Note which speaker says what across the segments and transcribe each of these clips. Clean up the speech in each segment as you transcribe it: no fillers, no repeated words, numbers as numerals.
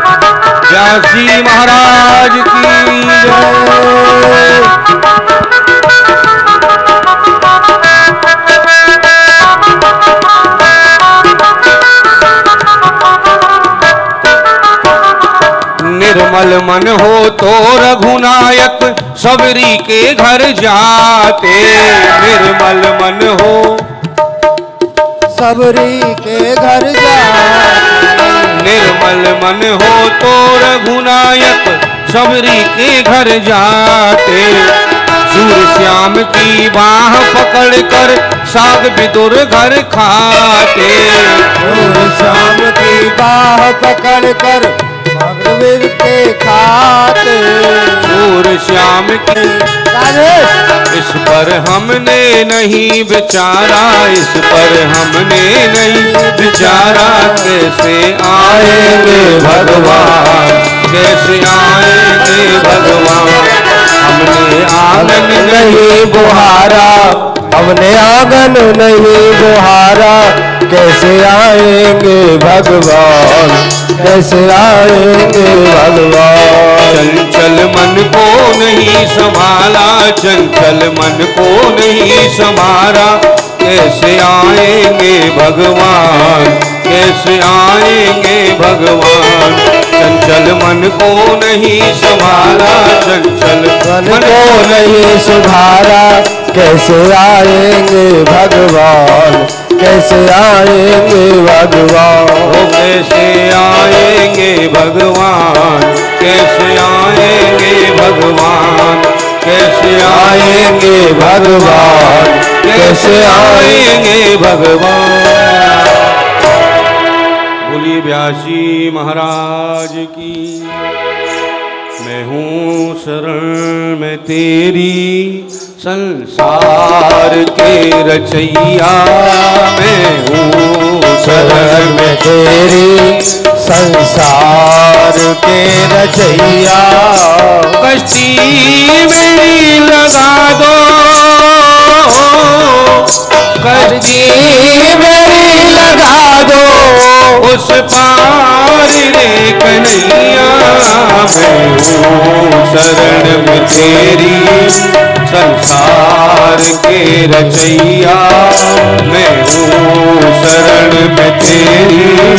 Speaker 1: व्यास जी महाराज की जय। निर्मल मन हो तो रघुनायक सबरी के घर जाते। निर्मल मन हो
Speaker 2: सबरी के घर जाते।
Speaker 1: निर्मल मन हो तो रघुनायक सबरी के घर जाते। सूर श्याम की बाह पकड़ कर साग विदुर घर खाते।
Speaker 2: सूर श्याम की बाह पकड़ कर भगवीर के खाते।
Speaker 1: सूर श्याम की इस पर हमने नहीं विचारा, इस पर हमने नहीं विचारा। कैसे आएंगे भगवान, कैसे आएंगे भगवान। हमने आंगन नहीं बुहारा,
Speaker 2: हमने आंगन नहीं बुहारा। कैसे आएंगे भगवान, कैसे आएंगे भगवान।
Speaker 1: चंचल मन को नहीं संभाला, चंचल मन को नहीं संभाला। कैसे आएंगे भगवान, कैसे आएंगे भगवान। चंचल मन को नहीं संभाला, चंचल
Speaker 2: मन को नहीं सुधारा। कैसे आएंगे भगवान, कैसे आएंगे भगवान।
Speaker 1: ओ कैसे आएंगे भगवान, कैसे आएंगे भगवान। कैसे आएंगे भगवान, कैसे आएंगे भगवान। बोलिए व्यास जी महाराज की। मैं हूँ शरण में तेरी संसार के रचैया। मैं हूँ
Speaker 2: शरण में तेरी संसार के रचैया।
Speaker 1: कश्ती मेरी लगा दो, कश्ती मेरी लगा दो। उस पार रे कन्हैया। मैं हूँ शरण में तेरी संसार के रचैया। मैं हूँ शरण में तेरी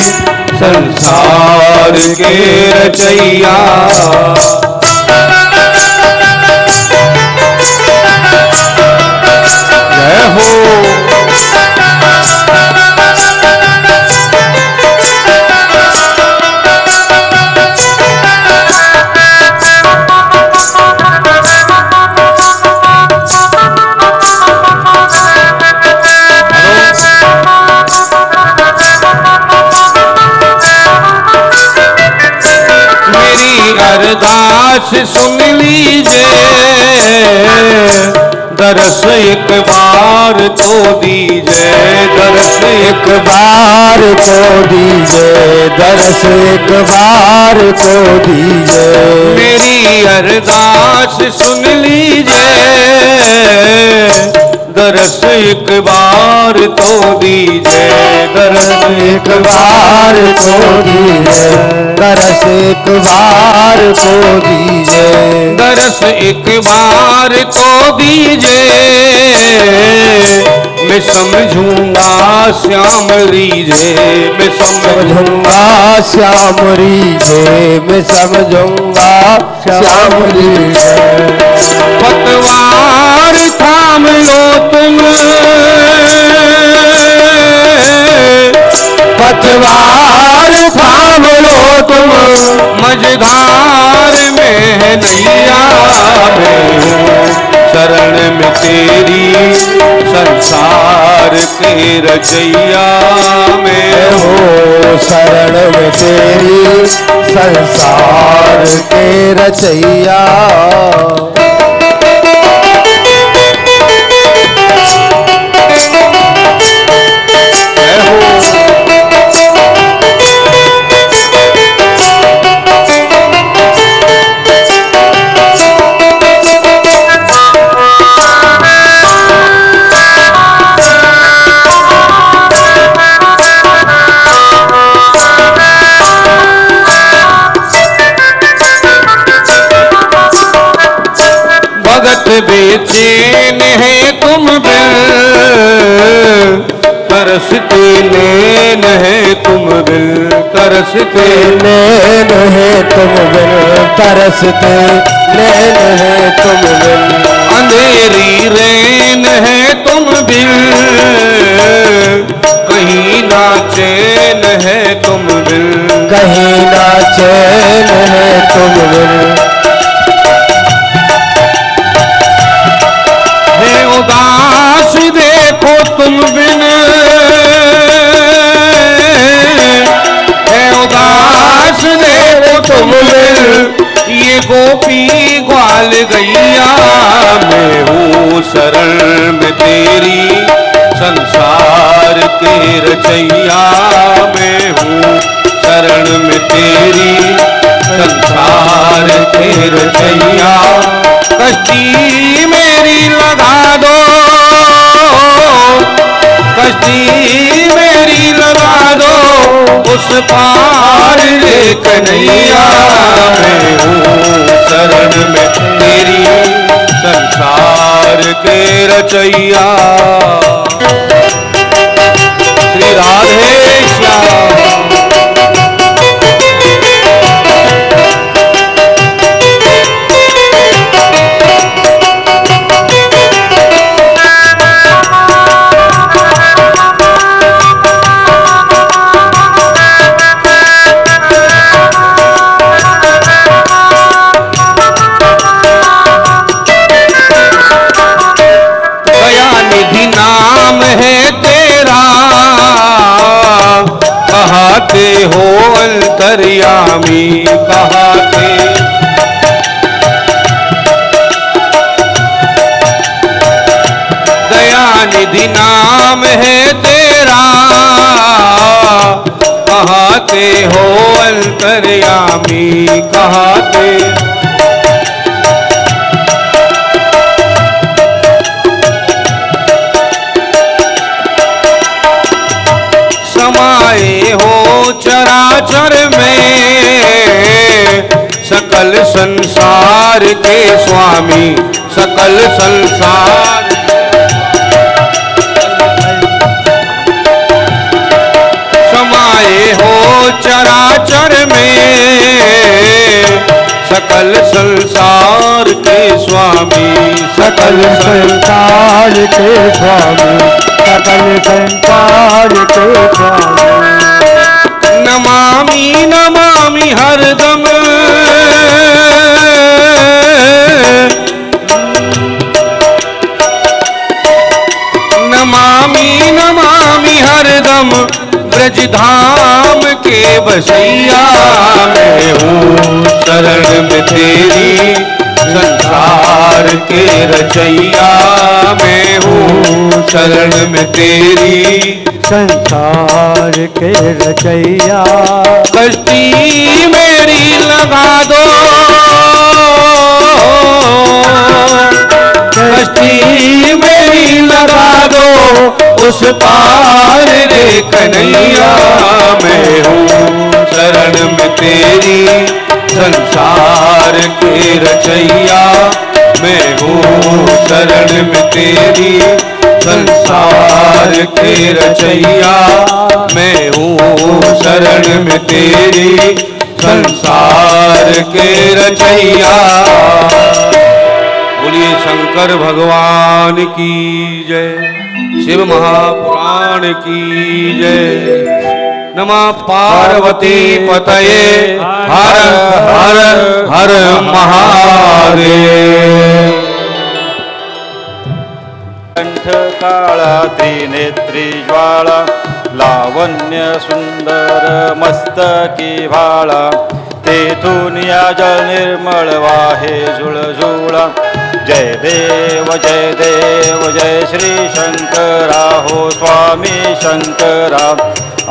Speaker 1: संसार के रचैया। जय हो। अरदास सुन लीजिए, दरस एक बार तो दीजिए। दरस एक
Speaker 2: बार को दीजिए, दरस एक बार को दीजिए।
Speaker 1: मेरी अरदास सुन लीजिए, दरस एक बार तो दीजिए। दरस
Speaker 2: एक बार को दीजिए, दरस एक बार को दीजिए।
Speaker 1: दरस एक बार तो दीजिए। मैं समझूंगा श्याम रीजे, मैं समझूंगा
Speaker 2: श्याम रीजे। मैं समझूंगा श्याम रीजे।
Speaker 1: पतवार थाम लो तुम,
Speaker 2: पतवार थाम लो तुम।
Speaker 1: मझधार में है नैया। मैं शरण में तेरी संसार के रचैया। मैं
Speaker 2: हो शरण में तेरी संसार के रचैया।
Speaker 1: बेचैन है तुम बिन, तरसते नैन है तुम बिन, तरसते
Speaker 2: नैन है तुम बिन, तरसते नैन है तुम बिन।
Speaker 1: अंधेरी रैन है तुम बिन, कहीं ना चैन है तुम बिन,
Speaker 2: कहीं ना चैन है तुम बिन।
Speaker 1: है उदास देखो तुम बिन, है उदास देखो तुम बिन, ये गोपी ग्वाल गैया। मैं हूँ शरण में तेरी संसार के रचैया, मैं हूँ शरण में तेरी संसार के रचैया। कश्ती मेरी लगा दो, कश्ती मेरी लगा दो, उस पार रे कन्हैया। मैं हूँ शरण में तेरी संसार के रचैया। श्री राधे श्याम। कहाते हो अंतर्यामी, कहाते दयानिधि नाम है तेरा, कहाते हो अंतर्यामी, कहाते समाये हो चराचर में, सकल संसार के स्वामी, सकल संसार समाये हो चराचर में, सकल संसार के स्वामी,
Speaker 2: सकल संसार के स्वामी, सकल संसार के स्वामी।
Speaker 1: नमामि नमामि हरदम, नमामि नमामि हरदम, ब्रज धाम के बसैया। मैं हूँ शरण में तेरी संसार के रचैया, मैं हूँ शरण में तेरी
Speaker 2: संसार के रचैया।
Speaker 1: कश्ती मेरी लगा दो, कश्ती मेरी लगा दो, उस पार रे कन्हैया। मैं हूँ शरण में तेरी संसार के रचैया, मैं हूँ शरण में तेरी संसार के रचैया, मैं हूँ शरण में तेरी संसार के रचैया। बोलिए शंकर भगवान की जय, शिव महापुराण की जय। नमः पार्वती पतये, हर हर हर महादेव।
Speaker 3: कंठ काळा त्रिनेत्री ज्वाळा, लावण्य सुंदर मस्तकी भाळा, तेथून या जल निर्मळ वाहे झुळझुळा। जय देव जय देव जय श्री शंकरा, हो स्वामी शंकरा।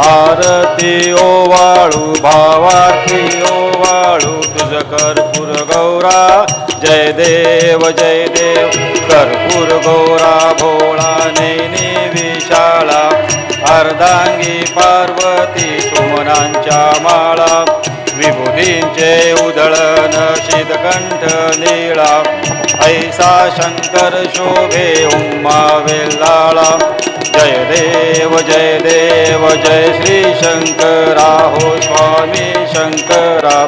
Speaker 3: आरती ओवाळू भावार्थी ओवाळू, तुझ कर्पूर गौरा। जय देव कर्पूर गौरा, भोळा नैनी विशाळा। अर्धांगी पार्वती सुमनांच्या माळा, विभूतींचे उधळण शीतकंठ नीळा ऐसा शंकर शोभे उम्मा वेल्लाळा जय देव जय श्री शंकरा हो स्वामी शंकरा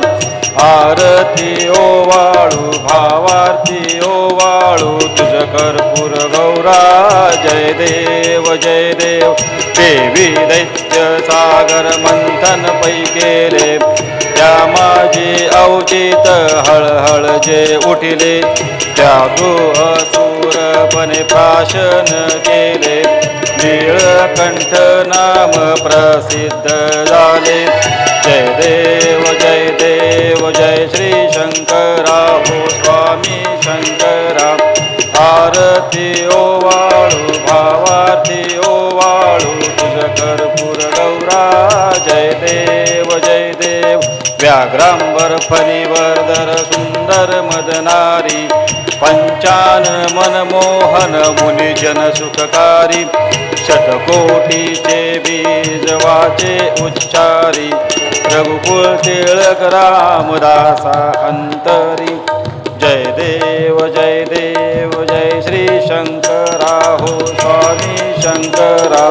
Speaker 3: आरती ओवाळू भावार्ती ओवाळू तुझ कर्पूर गौरा जय देव देवी दैत्य सागर मंथन पै केले त्या माझे अवचित हळहळ जे उठिले त्या तू असुरपणे प्राशन केले नीळकंठ नाम प्रसिद्ध झाले जय देव जय श्री शंकरा हो स्वामी शंकरा आरती ओवाळू भावार्ती ओवाळू तुझ कर्पूर गौरा जय देव व्याघ्रांबर फणीवर्धर सुंदर मदनारी पंचान मनमोहन मुनिजन सुखकारी शतकोटीचे बीज वाचे उच्चारी रघुकुल टिळक रामदासा अंतरी जय देव जय श्री शंकरा हो स्वामी शंकरा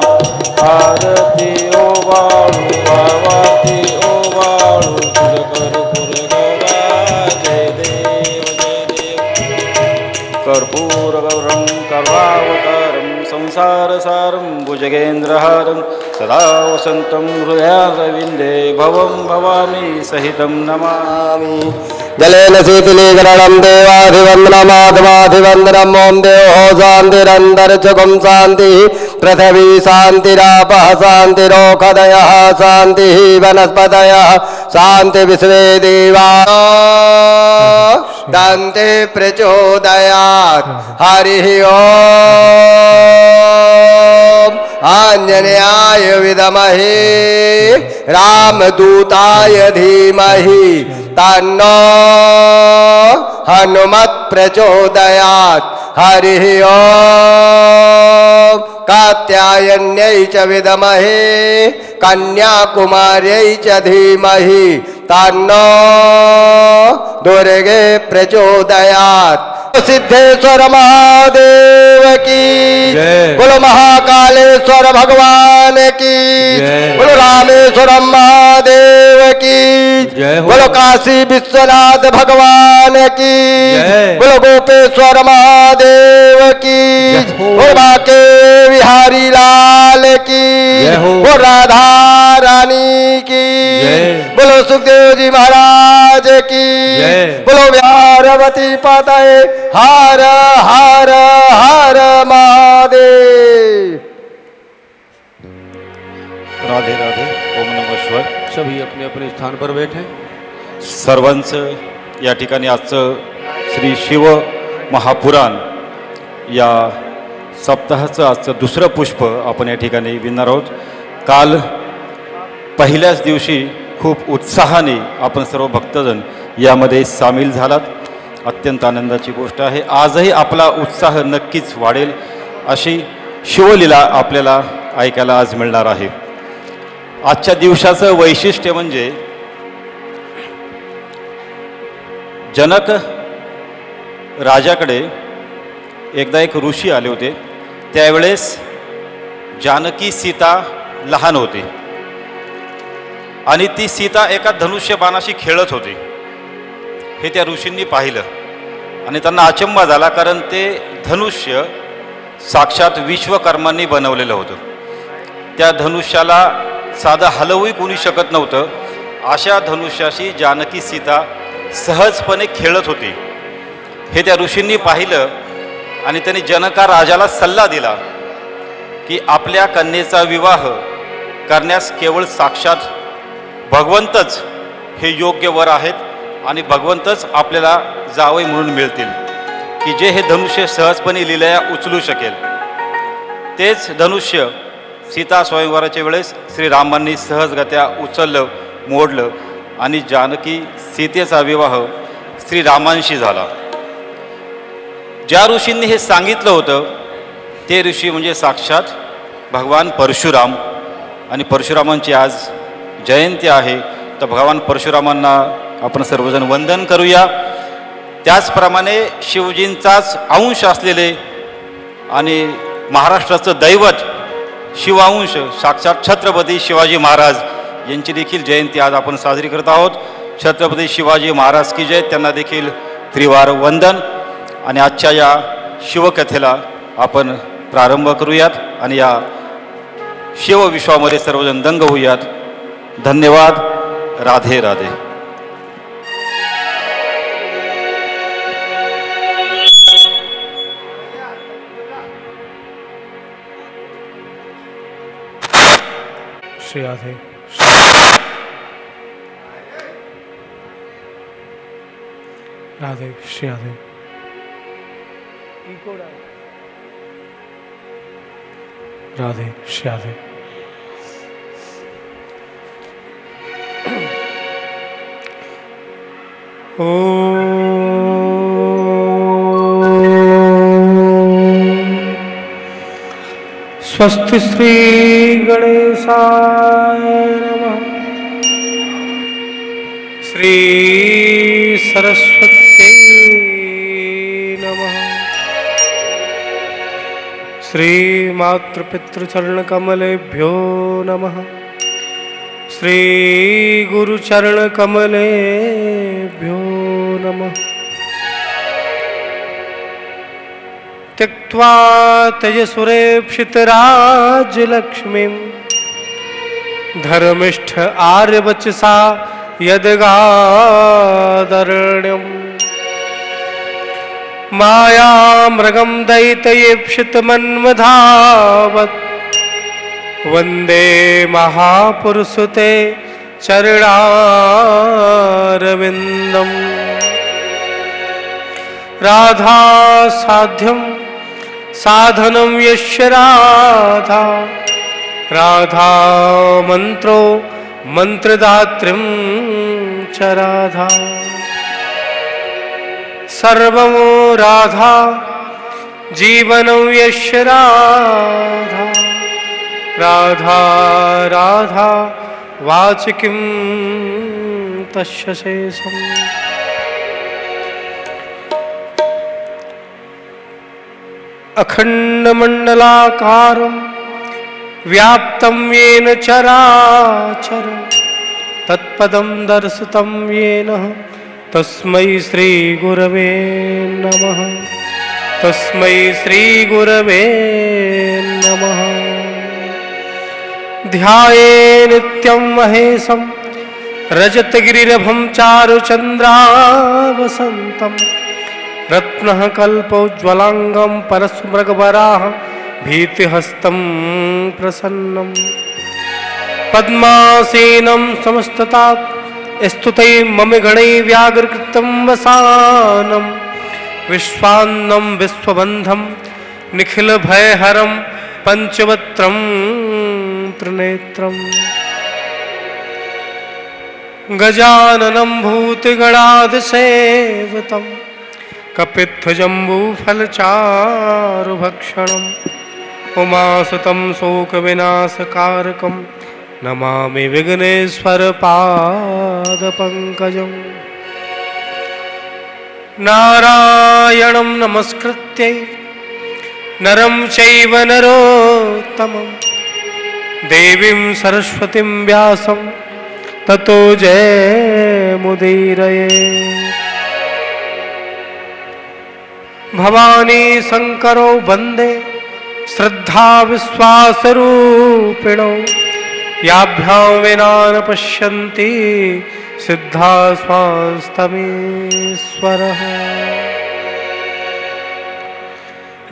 Speaker 3: आरती ओवाळू भावाती ओवाळू तुझ कर्पूर गौरा जय देव कर्पूर गौरं कर्वावतारं संसारसारं भुजगेन्द्रहारं सदा वसन्तं हृदयारविन्दे भवं भवामी सहितं नमामि
Speaker 2: जलेन शीतलीकरणं देवाधिवन्दनमाधवाधिवन्दनम् ॐ देवो शान्तिरन्तरिक्षगुं शान्तिः पृथिवी शान्तिरापः शान्तिरोषधयः शान्तिः वनस्पतयः शान्ति विश्वे देवा दन्ते प्रचोदयात् हरिः ॐ आञ्जनेयाय विद्महे रामदूताय धीमहि तन्नो हनुमत् प्रचोदयात् हरिः ॐ कात्यायन्यै च विद्महे कन्याकुमार्यै च धीमहि तन्नो दुर्गे प्रचोदयात् सिद्धेश्वर महादेव की बोलो महाकालेश्वर भगवान की बोलो रामेश्वर महादेव की बोलो काशी विश्वनाथ भगवान की बोलो गोपेश्वर महादेव की बोलो बाके बिहारी लाल की बोलो राधा रानी की बोलो सुखदेव जी महाराज की बोलो पार्वती पाताए हर हर हर महादेव।
Speaker 3: राधे राधे ओम नमः शिवाय।
Speaker 1: सभी अपने अपने स्थान पर बैठे।
Speaker 3: सर्वांचं या ठिकाणी आजचं श्री शिव महापुराण या सप्ताहाचं आजचं दुसरं पुष्प आपण या ठिकाणी विणणार आहोत। काल पहिल्याच दिवशी खूप उत्साहाने आपण सर्व भक्तजन यामध्ये सामील झालात। अत्यंत आनंदाची गोष्ट आहे। आजही आपला उत्साह नक्कीच वाढेल अशी शिवलीला आपल्याला ऐकायला आज मिळणार आहे। आजच्या दिवसाचं वैशिष्ट्य म्हणजे जनक राजाकडे एकदा एक ऋषी आले होते। त्यावेळेस जानकी सीता लहान होती आणि ती सीता एका धनुष्यबाणाशी खेळत होती। हे त्या ऋषींनी पाहिलं आणि त्यांना अचंबा झाला, कारण ते धनुष्य साक्षात विश्वकर्मांनी बनवलेलं होतं। त्या धनुष्याला साधं हलवूही कोणी शकत नव्हतं। अशा धनुष्याशी जानकी सीता सहजपणे खेळत होती। हे त्या ऋषींनी पाहिलं आणि त्यांनी जनका राजाला सल्ला दिला की आपल्या कन्येचा विवाह करण्यास केवळ साक्षात भगवंतच हे योग्य वर आहेत आणि भगवंतच आपल्याला जावई म्हणून मिळतील की जे हे धनुष्य सहजपणे लीलया उचलू शकेल। तेच धनुष्य सीता स्वयंवराच्या वेळेस श्रीरामांनी सहजगत्या उचललं, मोडलं आणि जानकी सीतेचा विवाह श्रीरामांशी झाला। ज्या ऋषींनी हे सांगितलं होतं ते ऋषी म्हणजे साक्षात भगवान परशुराम, आणि परशुरामांची आज जयंती आहे। तर भगवान परशुरामांना आपण सर्वजण वंदन करूया. त्याचप्रमाणे शिवजींचाच अंश असलेले आणि महाराष्ट्राचं दैवत शिवांश साक्षात छत्रपती शिवाजी महाराज यांची देखील जयंती आज आपण साजरी करत आहोत. छत्रपती शिवाजी महाराज की जय. त्यांना देखील त्रिवार वंदन. आणि आजच्या या शिवकथेला आपण प्रारंभ करूयात आणि या शिवविश्वामध्ये सर्वजण दंग होऊयात. धन्यवाद. राधे राधे.
Speaker 2: श्री राधे. राधे श्री राधे. राधे श्री राधे. स्वस्ति श्री गणेशाय नमः. श्री सरस्वती नमः. श्री मातृपितृचरणकमलेभ्यो नमः. श्री गुरुचरणकमलेभ्यो नमः. त्यक्त्वा तेजसुरेप्सितराज्यलक्ष्मीं धर्मिष्ठ आर्यवचसा यद्गादरण्यम् मायामृगं दैत्ययेप्सितमन्मधावत् वन्दे महापुरुषते चरणारविन्दम्. राधा साध्यं साधनं यस्य राधा राधा मंत्रो मंत्रदात्रीं च राधा. सर्वं राधा जीवनं यस्य राधा राधा राधा वाचिकीं तस्य शेषम्. अखंडमंडलाकारं व्याप्तं येन चराचरं तत्पदं दर्शितं येन तस्मै श्री गुरवे नमः. तस्मै श्री गुरवे नमः. ध्याये नित्यं महेशं रजतगिरिरभं चारुचन्द्रावसन्तं रत्नः कल्पोज्ज्वलांगं परस्मृगवराह भीतिहस्तं प्रसन्नं पद्मासीनं समस्ततात् स्तुतै मम गणै व्याघ्रकृतं वसानं विश्वान्नं विश्वबन्धं निखिलभयहरं पंचवक्त्रं त्रिनेत्रं गजाननं भूतगणादिसेवितं कपित्थजम्बूफलचारुभक्षणम् उमासुतं शोकविनाशकारकं नमामि विघ्नेश्वरपादपङ्कजं. नारायणं नमस्कृत्य नरं चैव नरोत्तमं देवीं सरस्वतीं व्यासं ततो जयमुदीरये. भवानी शंकरो वन्दे श्रद्धा विश्वासरूपिणौ याभ्यां विना न पश्यन्ति सिद्धा स्वास्तमीश्वरः.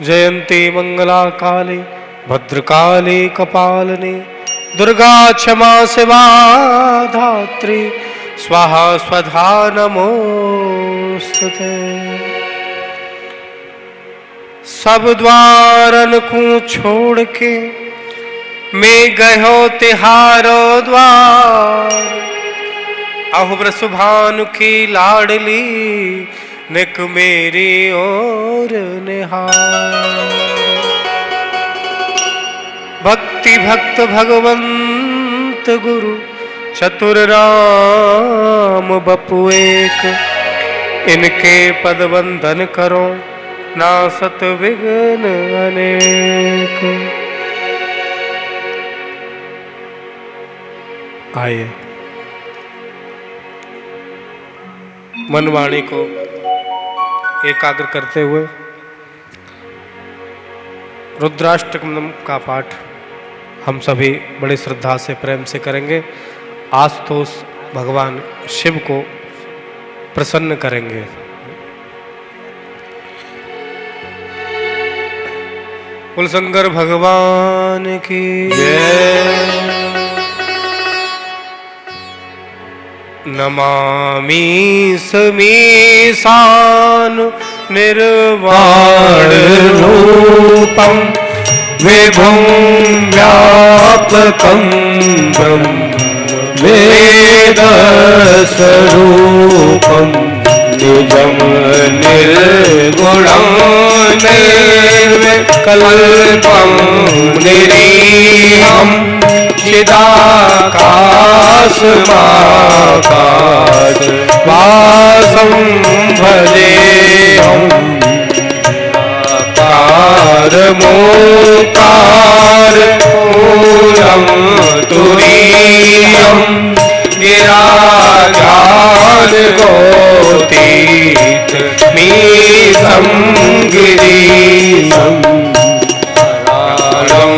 Speaker 2: जयन्ती मंगला काली भद्रकाली कपालिनी दुर्गा क्षमा शिवा धात्री स्वाहा स्वधा नमोस्तुते. सब द्वारन को छोड़ के मैं गयो तिहारो द्वार अहुब्र सुभानु की लाडली निक मेरी ओर निहार. भक्ति भक्त भगवंत गुरु चतुर राम बपु एक, इनके पद वंदन करो, नासत विघ्न अनेक। आइए मनवाणी को एकाग्र करते हुए रुद्राष्टकम का पाठ हम सभी बड़ी श्रद्धा से प्रेम से करेंगे। आशुतोष भगवान शिव को प्रसन्न करेंगे। कुलशंकर भगवान की जय। नमामि समीशान निर्वाण रूपम विभुं व्यापकं ब्रह्म वेद स्वरूपं निजं निर्गुणं निर्विकल्पं निरीहं चिदाकाशमाकाश वासं भजेऽहम्। मोकार मूलम तुरीयम गिराजान गोतीत मीसं गिरीशं कालं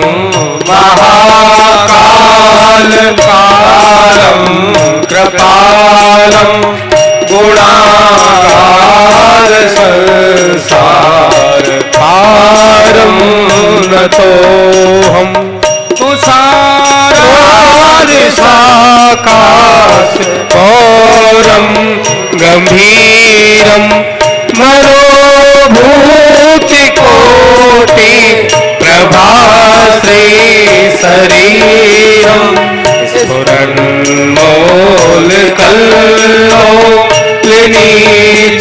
Speaker 2: महाकाल कालं कृपालं गुणागार संसार पारं नतोऽहम्। तुषारादिशाकाश गौरं गंभीरं मनोभूतिकोटि प्रभाश्री शरीरं स्फुरन्मूलकल्लोलिनी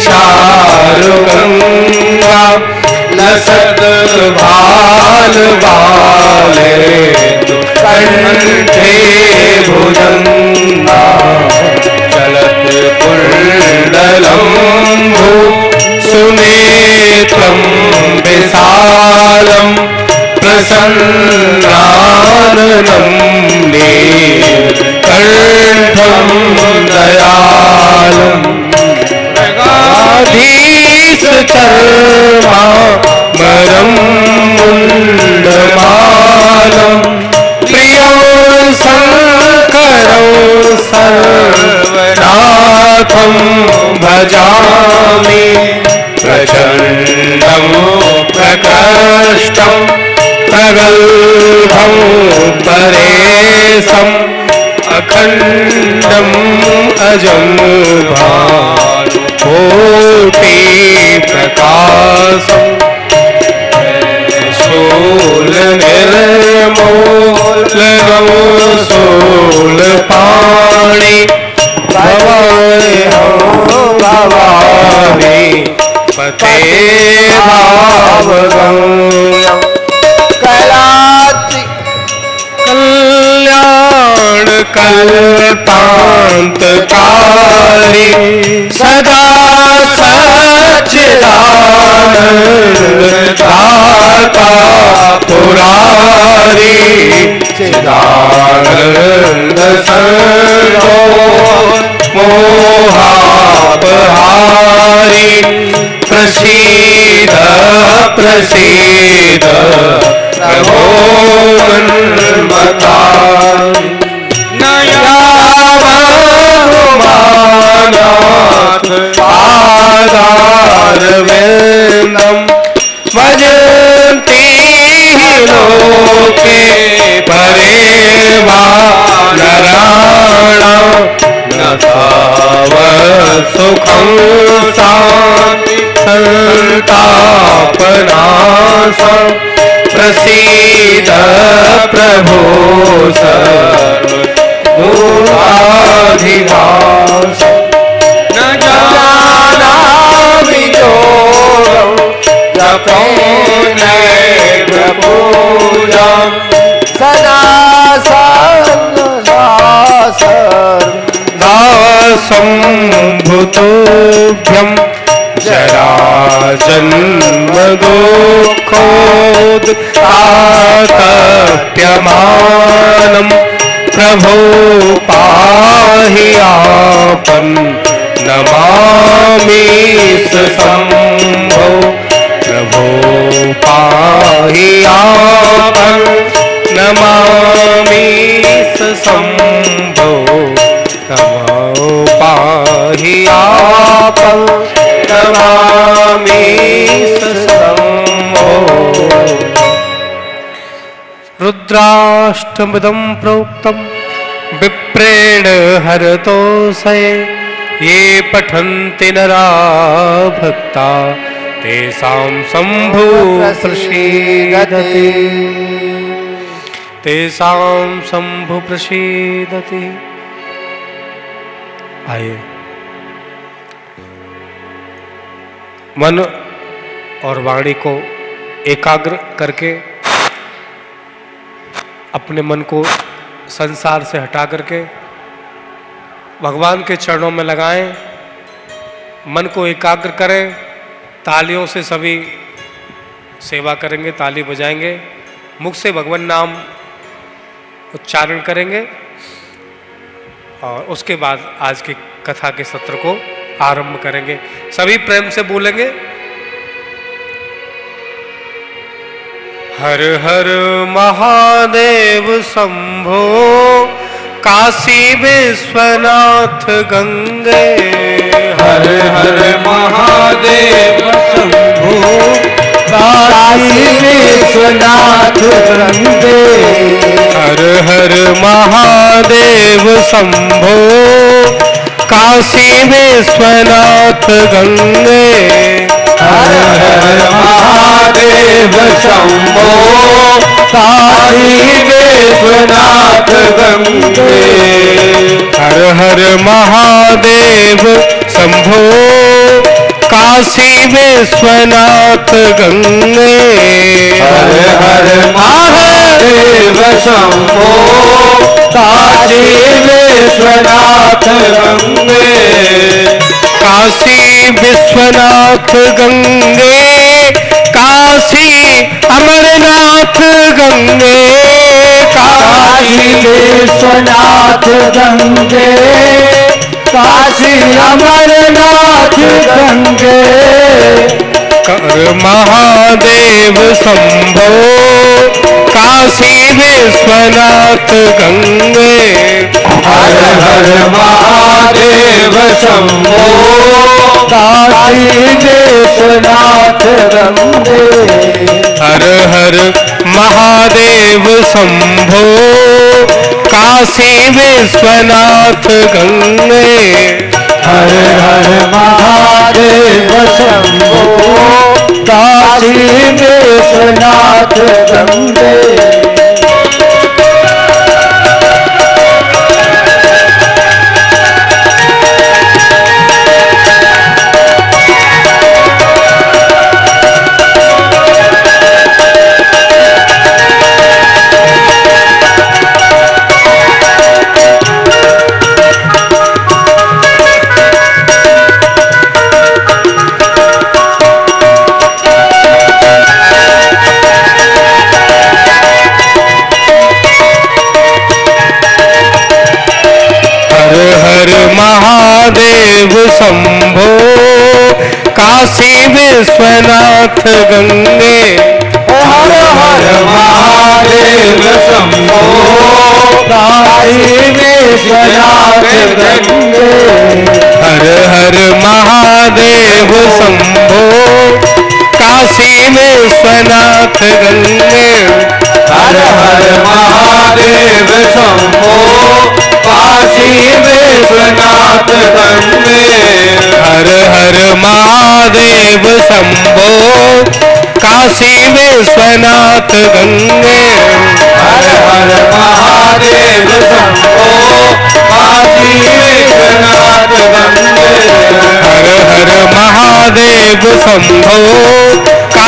Speaker 2: चारुगंगा लसत भाल बाले कंठे भुजंगा चलत कुंडलंबु सुनेत्रं विशालं प्रसन्नाननं नीलकण्ठं दयालम्। मृगाधीश चर्मामरं मुण्डमालं प्रियं शङ्करं सर्वनाथं भजामि। प्रचण्डं प्रकृष्टं प्रगल्भं परेशम् अखण्डं अजं भानुकोटि प्रकाशम्। शूल निर्मूलनं शूलपाणि भवामि भवामि पते भावगम्यं। कल्याण कल्पान्तकारी सदा सच्चिदानन्द दाता पुरारी चिदानन्द सर्वो मोहापहारी प्रसीद प्रसीद प्रभो मन्मतारि। नयावनुमानाथ पादारविन्दं भजन्ति लोके परे वा नराणां न तावत् सुखं शान्ति संतापनाशम्। प्रसीद प्रभो सर्वगुणाधिनाश। न जानामि योगं जपं नैव पूजां सदा सन्नास संभुतोभ्यं जराजन्म दुःखोत्तातप्यमानं प्रभो पाहि आपन् नमामि शम्भो प्रभो पाहि आपन् नमामि शम्भो नमो पाहि आपन् नमामि शम्भो। रुद्राष्टमदं प्रोक्तं विप्रेण हरतोषये ये पठन्ति नरा भक्ता तेषां शम्भो प्रसीदति तेषां शम्भो प्रसीदति। आइए मन और वाणी को एकाग्र करके अपने मन को संसार से हटा करके भगवान के चरणों में लगाएं, मन को एकाग्र करें। तालियों से सभी सेवा करेंगे, ताली बजाएंगे, मुख से भगवान नाम उच्चारण करेंगे और उसके बाद आज की कथा के सत्र को आरंभ करेंगे। सभी प्रेम से बोलेंगे हर हर महादेव शंभो काशी विश्वनाथ गंगे।
Speaker 1: हर हर महादेव शंभो काशी विश्वनाथ गंगे।
Speaker 2: हर हर महादेव शंभो काशी विश्वनाथ गंगे।
Speaker 1: हर हर महादेव शंभो काशी विश्वनाथ गंगे।
Speaker 2: हर हर महादेव शंभो काशी विश्वनाथ गंगे।
Speaker 1: हर हर महादेव शंभो काशी विश्वनाथ गंगे।
Speaker 2: काशी विश्वनाथ गंगे काशी अमरनाथ गंगे।
Speaker 1: काशी विश्वनाथ गंगे काशी अमरनाथ गंगे।
Speaker 2: कर महादेव शंभो काशी विश्वनाथ गंगे।
Speaker 1: हर हर महादेव शंभो काशी विश्वनाथ गंगे।
Speaker 2: हर हर महादेव शंभो काशी विश्वनाथ गंगे।
Speaker 1: हर हर महादेव शंभो काशी विश्वनाथ गंगे।
Speaker 2: महादेव शंभो काशी विश्वनाथ गंगे।
Speaker 1: हर हर महादेव शंभो काशी विश्वनाथ गंगे।
Speaker 2: हर हर महादेव शंभो काशी विश्वनाथ गंगे।
Speaker 1: हर हर महादेव शंभो काशी विश्वनाथ गंगे।
Speaker 2: हर हर महादेव शंभो काशी विश्वनाथ गंगे।
Speaker 1: हर हर महादेव शंभो काशी विश्वनाथ गंगे।
Speaker 2: हर हर महादेव शंभो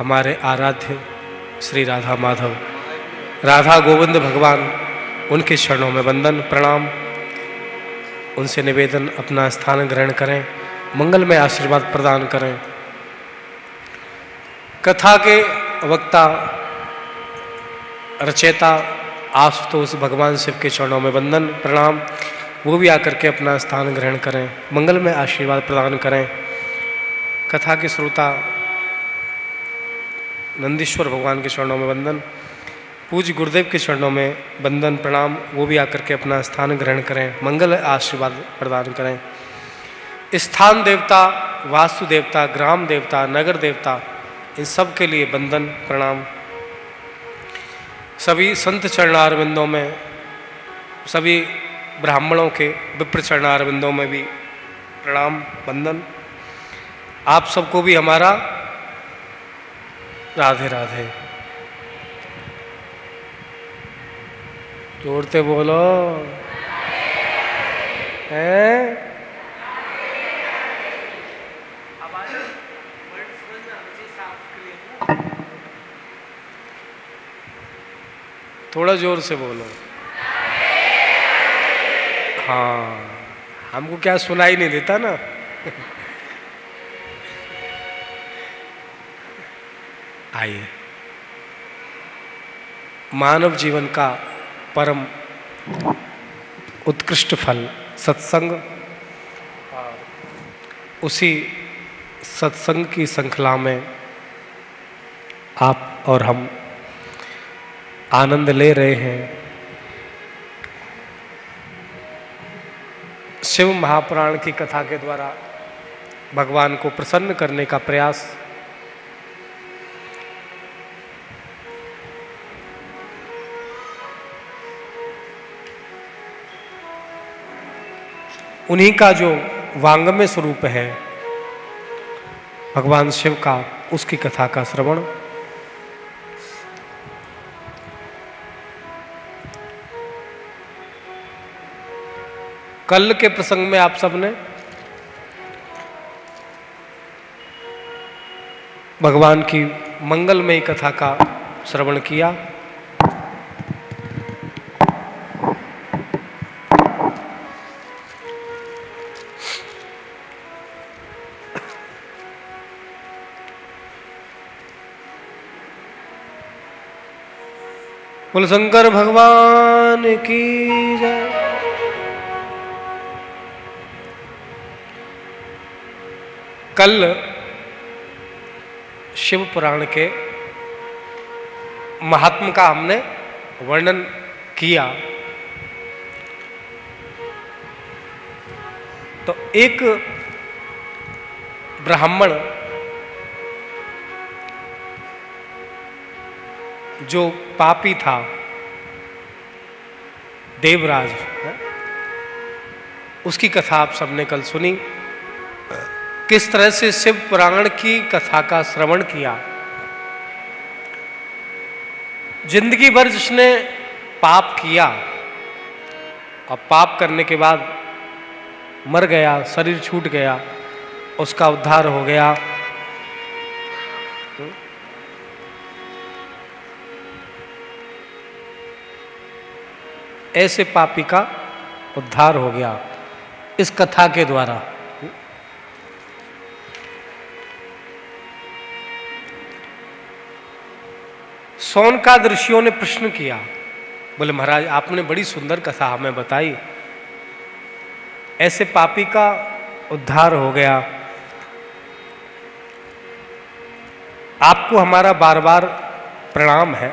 Speaker 2: हमारे आराध्य श्री राधा माधव, राधा गोविंद भगवान, उनके चरणों में वंदन प्रणाम। उनसे निवेदन अपना स्थान ग्रहण करें, मंगल में आशीर्वाद प्रदान करें। कथा के वक्ता रचयिता आशुतोष भगवान शिव के चरणों में वंदन प्रणाम। वो भी आकर के अपना स्थान ग्रहण करें, मंगल में आशीर्वाद प्रदान करें। कथा के श्रोता नंदीश्वर भगवान के चरणों में वंदन, पूज्य गुरुदेव के चरणों में वंदन प्रणाम। वो भी आकर के अपना स्थान ग्रहण करें, मंगल आशीर्वाद प्रदान करें। स्थान देवता, वास्तु देवता, ग्राम देवता, नगर देवता, इन सब के लिए वंदन प्रणाम। सभी संत चरणारविंदों में, सभी ब्राह्मणों के विप्र चरणारविंदों में भी प्रणाम वंदन। आप सबको भी हमारा राधे राधे। जोर से बोलो हैं? थोड़ा जोर से बोलो। हाँ, हमको क्या सुनाई नहीं देता ना। आइए, मानव जीवन का परम उत्कृष्ट फल सत्संग, उसी सत्संग की श्रृंखला में आप और हम आनंद ले रहे हैं। शिव महापुराण की कथा के द्वारा भगवान को प्रसन्न करने का प्रयास। उन्हीं का जो वांगमय स्वरूप है भगवान शिव का, उसकी कथा का श्रवण। कल के प्रसंग में आप सबने भगवान की मंगलमयी कथा का श्रवण किया। बोल शंकर भगवान की जय। कल शिव पुराण के महात्म का हमने वर्णन किया। तो एक ब्राह्मण जो पापी था, देवराज, उसकी कथा आप सबने कल सुनी। किस तरह से शिव पुराण की कथा का श्रवण किया। जिंदगी भर जिसने पाप किया और पाप करने के बाद मर गया, शरीर छूट गया, उसका उद्धार हो गया। ऐसे पापी का उद्धार हो गया इस कथा के द्वारा। सोनकाद ऋषियों ने प्रश्न किया, बोले महाराज आपने बड़ी सुंदर कथा हमें बताई, ऐसे पापी का उद्धार हो गया, आपको हमारा बार बार प्रणाम है।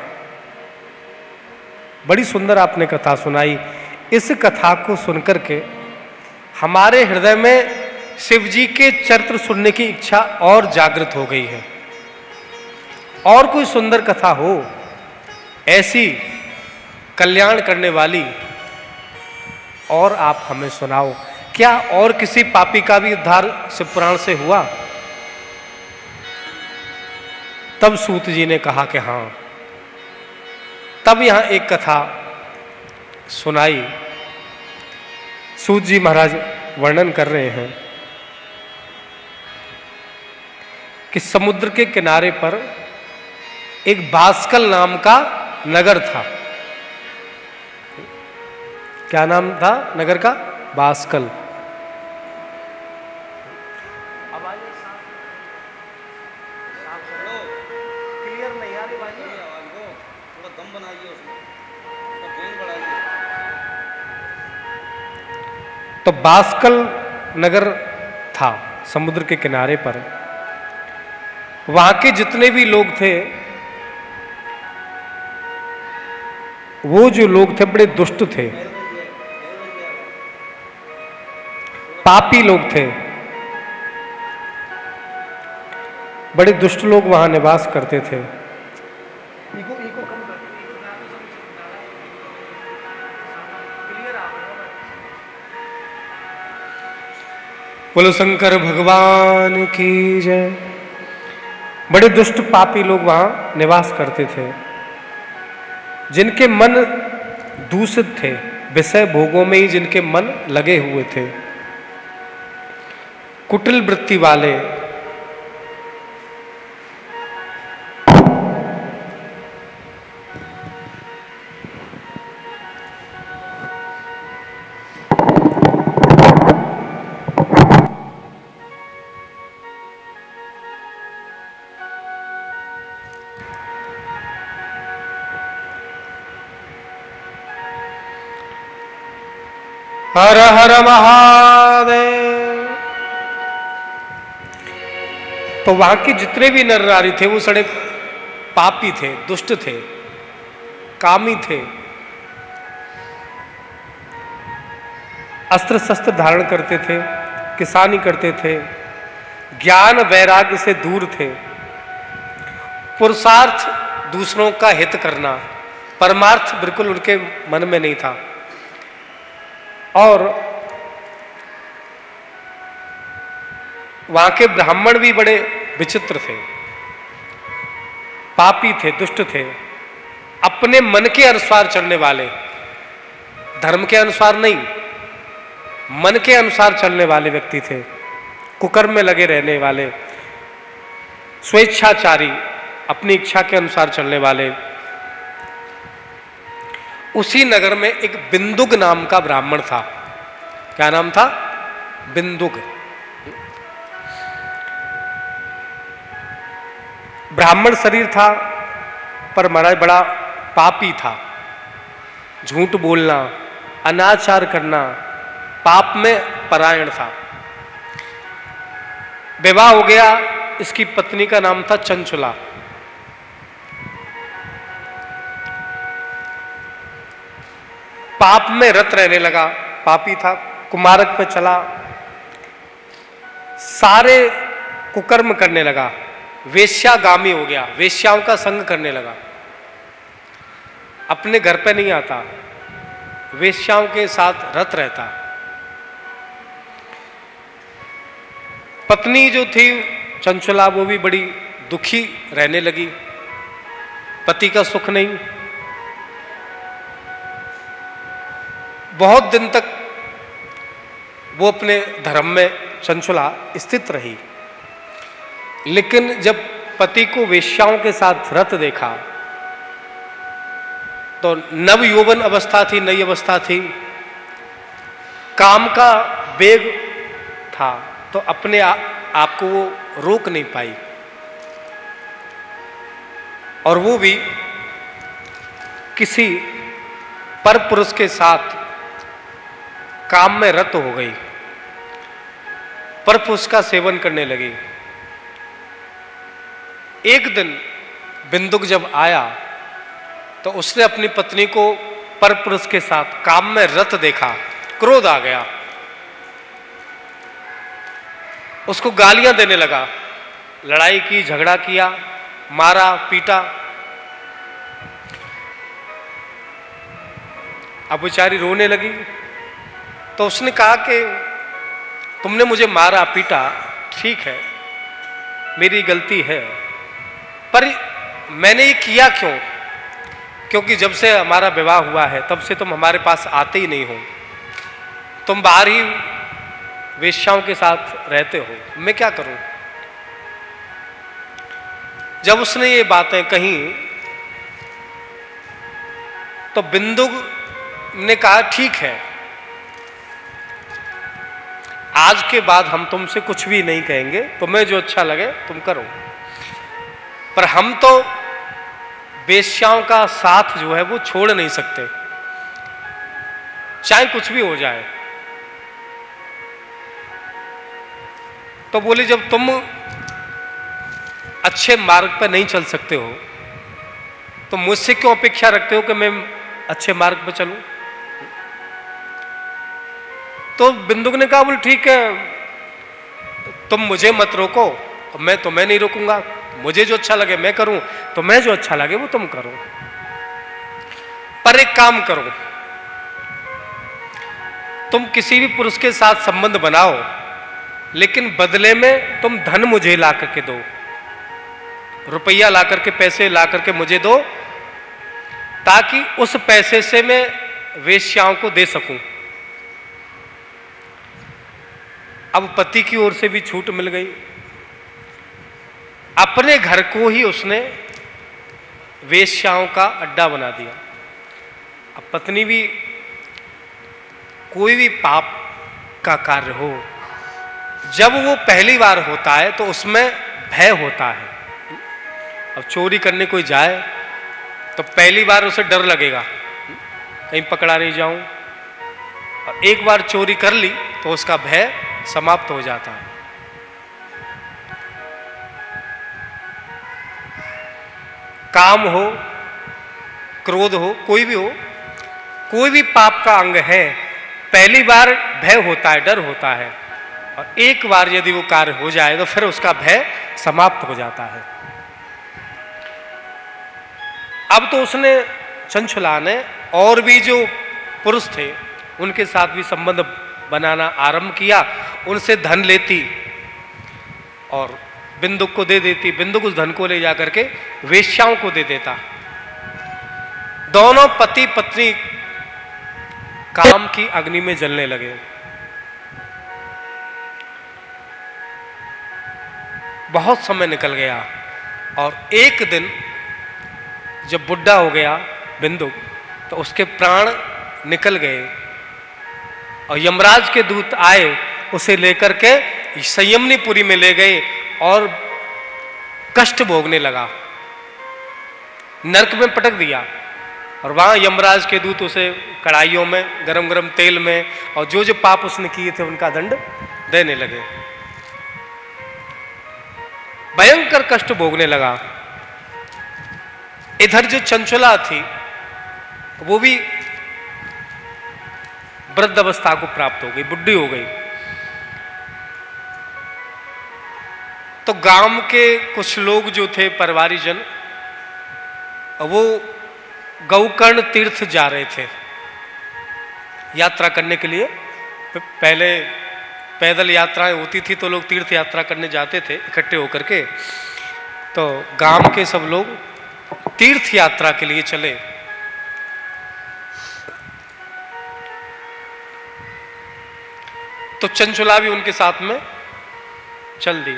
Speaker 2: बड़ी सुंदर आपने कथा सुनाई। इस कथा को सुनकर के हमारे हृदय में शिव जी के चरित्र सुनने की इच्छा और जागृत हो गई है। और कोई सुंदर कथा हो ऐसी कल्याण करने वाली, और आप हमें सुनाओ। क्या और किसी पापी का भी उद्धार शिव पुराण से हुआ? तब सूत जी ने कहा कि हाँ। तब यहां एक कथा सुनाई। सूत जी महाराज वर्णन कर रहे हैं कि समुद्र के किनारे पर एक बास्कल नाम का नगर था। क्या नाम था नगर का? बास्कल। तो बास्कल नगर था समुद्र के किनारे पर। वहां के जितने भी लोग थे, वो जो लोग थे बड़े दुष्ट थे, पापी लोग थे, बड़े दुष्ट लोग वहां निवास करते थे। बोलो शंकर भगवान की जय। बड़े दुष्ट पापी लोग वहां निवास करते थे, जिनके मन दूषित थे, विषय भोगों में ही जिनके मन लगे हुए थे, कुटिल वृत्ति वाले, हर हर महादेव। तो वहां के जितने भी नर नारी थे वो सड़े पापी थे, दुष्ट थे, कामी थे, अस्त्र शस्त्र धारण करते थे, किसानी करते थे, ज्ञान वैराग्य से दूर थे, पुरुषार्थ दूसरों का हित करना, परमार्थ बिल्कुल उनके मन में नहीं था। और वहां के ब्राह्मण भी बड़े विचित्र थे, पापी थे, दुष्ट थे, अपने मन के अनुसार चलने वाले, धर्म के अनुसार नहीं, मन के अनुसार चलने वाले व्यक्ति थे, कुकर्म में लगे रहने वाले, स्वेच्छाचारी, अपनी इच्छा के अनुसार चलने वाले। उसी नगर में एक बिंदुक नाम का ब्राह्मण था। क्या नाम था? बिंदुक। ब्राह्मण शरीर था, पर महाराज बड़ा पापी था। झूठ बोलना, अनाचार करना, पाप में परायण था। विवाह हो गया, इसकी पत्नी का नाम था चंचुला। पाप में रत रहने लगा, पापी था, कुमारक पे चला, सारे कुकर्म करने लगा, वेश्यागामी हो गया, वेश्याओं का संग करने लगा, अपने घर पे नहीं आता, वेश्याओं के साथ रत रहता। पत्नी जो थी चंचुला, वो भी बड़ी दुखी रहने लगी, पति का सुख नहीं। बहुत दिन तक वो अपने धर्म में चंचुला स्थित रही, लेकिन जब पति को वेश्याओं के साथ रत देखा तो नव यौवन अवस्था थी, नई अवस्था थी, काम का वेग था, तो अपने आप को वो रोक नहीं पाई, और वो भी किसी पर पुरुष के साथ काम में रत हो गई, पर पुरुष का सेवन करने लगी। एक दिन बिंदुक जब आया तो उसने अपनी पत्नी को पर पुरुष के साथ काम में रत देखा, क्रोध आ गया, उसको गालियां देने लगा, लड़ाई की, झगड़ा किया, मारा पीटा। अब बेचारी रोने लगी, तो उसने कहा कि तुमने मुझे मारा पीटा, ठीक है, मेरी गलती है, पर मैंने ये किया क्यों? क्योंकि जब से हमारा विवाह हुआ है तब से तुम हमारे पास आते ही नहीं हो, तुम बाहर ही वेश्याओं के साथ रहते हो, मैं क्या करूं? जब उसने ये बातें कही तो बिंदु ने कहा ठीक है, आज के बाद हम तुमसे कुछ भी नहीं कहेंगे, तुम्हें जो अच्छा लगे तुम करो, पर हम तो वेश्याओं का साथ जो है वो छोड़ नहीं सकते, चाहे कुछ भी हो जाए। तो बोले जब तुम अच्छे मार्ग पर नहीं चल सकते हो तो मुझसे क्यों अपेक्षा रखते हो कि मैं अच्छे मार्ग पर चलूं? तो बिंदुक ने कहा बोले ठीक है, तुम मुझे मत रोको, मैं तुम्हें नहीं रोकूंगा, मुझे जो अच्छा लगे मैं करूं, तुम्हें जो अच्छा लगे वो तुम करो, पर एक काम करो, तुम किसी भी पुरुष के साथ संबंध बनाओ, लेकिन बदले में तुम धन मुझे ला करके दो, रुपया ला करके, पैसे ला करके मुझे दो, ताकि उस पैसे से मैं वेश्याओं को दे सकूं। अब पति की ओर से भी छूट मिल गई, अपने घर को ही उसने वेश्याओं का अड्डा बना दिया। अब पत्नी भी, कोई भी पाप का कार्य हो, जब वो पहली बार होता है तो उसमें भय होता है। अब चोरी करने कोई जाए तो पहली बार उसे डर लगेगा कहीं पकड़ा नहीं जाऊं, और एक बार चोरी कर ली तो उसका भय समाप्त हो जाता है। काम हो, क्रोध हो, कोई भी हो, कोई भी पाप का अंग है, पहली बार भय होता है, डर होता है, और एक बार यदि वो कार्य हो जाए तो फिर उसका भय समाप्त हो जाता है। अब तो उसने, चंचला ने, और भी जो पुरुष थे उनके साथ भी संबंध बनाना आरंभ किया, उनसे धन लेती और बिंदुक को दे देती, बिंदुक उस धन को ले जाकर के वेश्याओं को दे देता। दोनों पति पत्नी काम की अग्नि में जलने लगे। बहुत समय निकल गया और एक दिन जब बुढ़ा हो गया बिंदुक, तो उसके प्राण निकल गए और यमराज के दूत आए, उसे लेकर के संयमनीपुरी में ले गए और कष्ट भोगने लगा, नरक में पटक दिया। और वहां यमराज के दूत उसे कढ़ाइयों में, गरम गरम तेल में, और जो जो पाप उसने किए थे उनका दंड देने लगे। भयंकर कष्ट भोगने लगा। इधर जो चंचला थी वो भी वृद्ध अवस्था को प्राप्त हो गई, बुढ़ी हो गई। तो गांव के कुछ लोग जो थे, परिवारी जन, वो गौकर्ण तीर्थ जा रहे थे यात्रा करने के लिए। पहले पैदल यात्राएं होती थी तो लोग तीर्थ यात्रा करने जाते थे इकट्ठे होकर के। तो गांव के सब लोग तीर्थ यात्रा के लिए चले। तो चंचला भी उनके साथ में चल दी।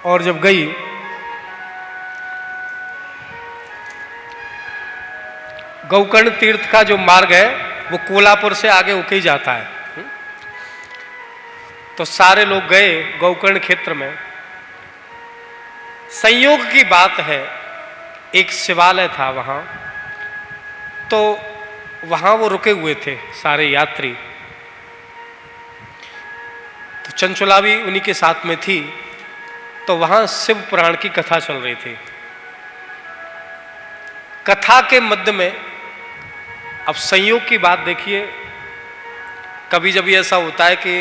Speaker 2: और जब गई गौकर्ण तीर्थ का जो मार्ग है वो कोल्हापुर से आगे होके ही जाता है। तो सारे लोग गए गौकर्ण क्षेत्र में। संयोग की बात है, एक शिवालय था वहां, तो वहां वो रुके हुए थे सारे यात्री। तो चंचला भी उन्हीं के साथ में थी। तो वहां शिव पुराण की कथा चल रही थी। कथा के मध्य में, अब संयोग की बात देखिए, कभी जब ऐसा होता है कि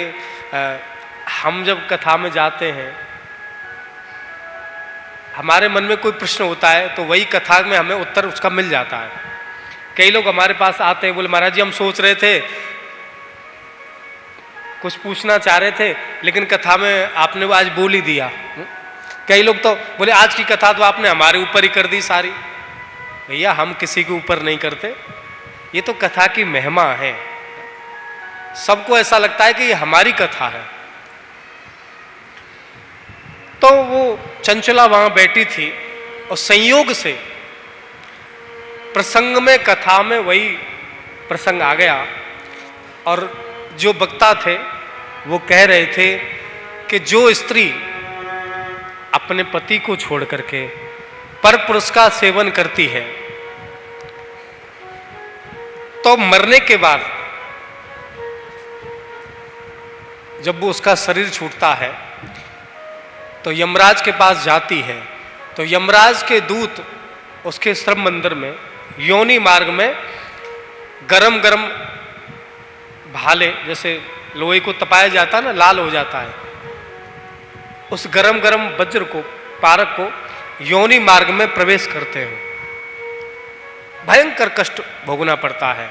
Speaker 2: हम जब कथा में जाते हैं, हमारे मन में कोई प्रश्न होता है तो वही कथा में हमें उत्तर उसका मिल जाता है। कई लोग हमारे पास आते हैं, बोले महाराज जी हम सोच रहे थे, कुछ पूछना चाह रहे थे, लेकिन कथा में आपने वो आज बोल ही दिया। कई लोग तो बोले आज की कथा तो आपने हमारे ऊपर ही कर दी सारी। भैया हम किसी के ऊपर नहीं करते, ये तो कथा की महिमा है। सबको ऐसा लगता है कि ये हमारी कथा है। तो वो चंचला वहां बैठी थी और संयोग से प्रसंग में, कथा में वही प्रसंग आ गया और जो वक्ता थे वो कह रहे थे कि जो स्त्री अपने पति को छोड़ करके पर पुरुष का सेवन करती है तो मरने के बाद जब वो उसका शरीर छूटता है तो यमराज के पास जाती है, तो यमराज के दूत उसके श्रम मंदिर में योनि मार्ग में गरम गरम भाले, जैसे लोहे को तपाया जाता है ना, लाल हो जाता है, उस गरम गरम वज्र को, पारक को योनि मार्ग में प्रवेश करते हैं। भयंकर कष्ट भोगना पड़ता है।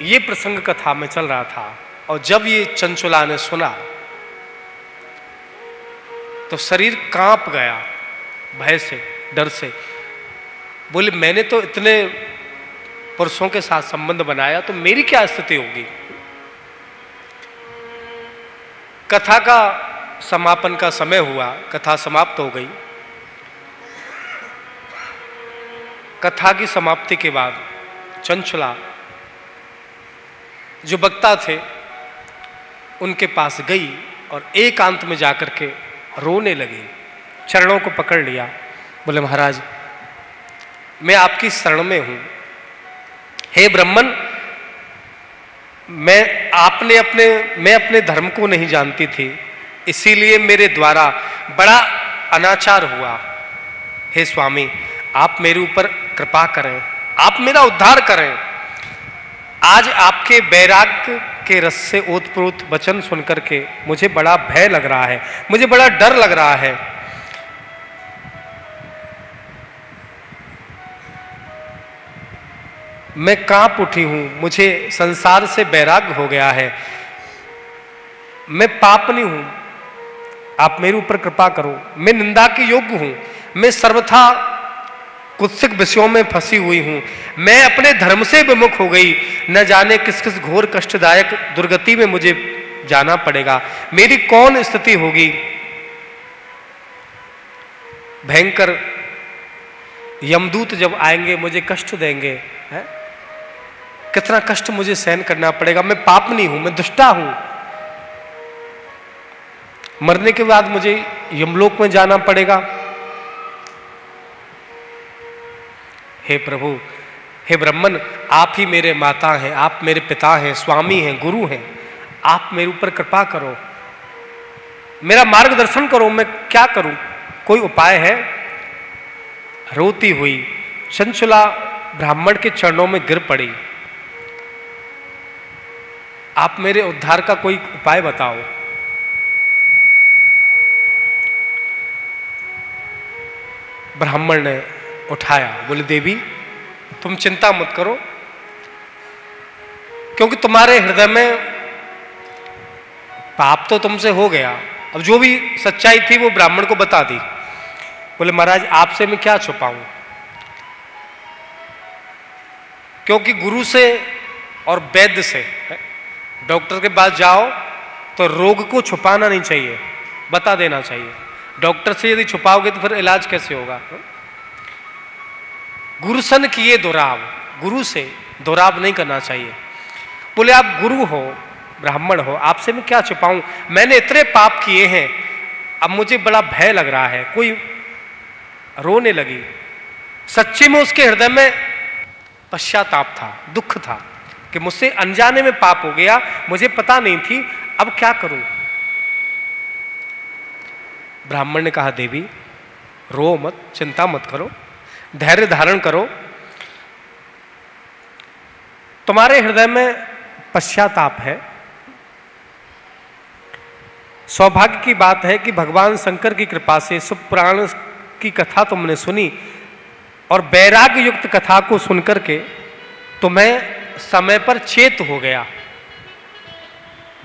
Speaker 2: ये प्रसंग कथा में चल रहा था और जब ये चंचुला ने सुना तो शरीर कांप गया भय से, डर से। बोले मैंने तो इतने पुरुषों के साथ संबंध बनाया तो मेरी क्या स्थिति होगी। कथा का समापन का समय हुआ, कथा समाप्त हो गई। कथा की समाप्ति के बाद चंचुला जो वक्ता थे उनके पास गई और एकांत में जाकर के रोने लगी, चरणों को पकड़ लिया। बोले महाराज मैं आपकी शरण में हूं, हे ब्राह्मण, मैं अपने धर्म को नहीं जानती थी, इसीलिए मेरे द्वारा बड़ा अनाचार हुआ। हे स्वामी आप मेरे ऊपर कृपा करें, आप मेरा उद्धार करें। आज आपके वैराग्य के रस से ओतप्रोत वचन सुनकर के मुझे बड़ा भय लग रहा है, मुझे बड़ा डर लग रहा है। मैं कांप उठी हूं, मुझे संसार से वैराग्य हो गया है, मैं पापनी हूं, आप मेरे ऊपर कृपा करो। मैं निंदा के योग्य हूं, मैं सर्वथा कुत्सिक विषयों में फंसी हुई हूं, मैं अपने धर्म से विमुख हो गई, न जाने किस किस घोर कष्टदायक दुर्गति में मुझे जाना पड़ेगा, मेरी कौन स्थिति होगी। भयंकर यमदूत जब आएंगे मुझे कष्ट देंगे, है? कितना कष्ट मुझे सहन करना पड़ेगा, मैं पापनी हूं, मैं दुष्टा हूं, मरने के बाद मुझे यमलोक में जाना पड़ेगा। हे प्रभु, हे ब्राह्मण, आप ही मेरे माता हैं, आप मेरे पिता हैं, स्वामी हैं, गुरु हैं, आप मेरे ऊपर कृपा करो, मेरा मार्गदर्शन करो, मैं क्या करूं, कोई उपाय है। रोती हुई चंचुला ब्राह्मण के चरणों में गिर पड़ी, आप मेरे उद्धार का कोई उपाय बताओ। ब्राह्मण ने उठाया, बोले देवी तुम चिंता मत करो, क्योंकि तुम्हारे हृदय में पाप तो तुमसे हो गया, अब जो भी सच्चाई थी वो ब्राह्मण को बता दी। बोले महाराज आपसे मैं क्या छुपाऊं, क्योंकि गुरु से और वैद्य से, डॉक्टर के पास जाओ तो रोग को छुपाना नहीं चाहिए, बता देना चाहिए। डॉक्टर से यदि छुपाओगे तो फिर इलाज कैसे होगा। गुरुसन किए दुराव, गुरु से दुराव नहीं करना चाहिए। बोले आप गुरु हो, ब्राह्मण हो, आपसे मैं क्या छुपाऊं, मैंने इतने पाप किए हैं, अब मुझे बड़ा भय लग रहा है। कोई रोने लगी, सच्चे में उसके हृदय में पश्चाताप था, दुख था कि मुझसे अनजाने में पाप हो गया, मुझे पता नहीं थी, अब क्या करूं। ब्राह्मण ने कहा देवी रो मत, चिंता मत करो, धैर्य धारण करो, तुम्हारे हृदय में पश्चाताप है। सौभाग्य की बात है कि भगवान शंकर की कृपा से सुपुराण की कथा तुमने सुनी और वैराग्य युक्त कथा को सुनकर के तुम्हें समय पर चेत हो गया।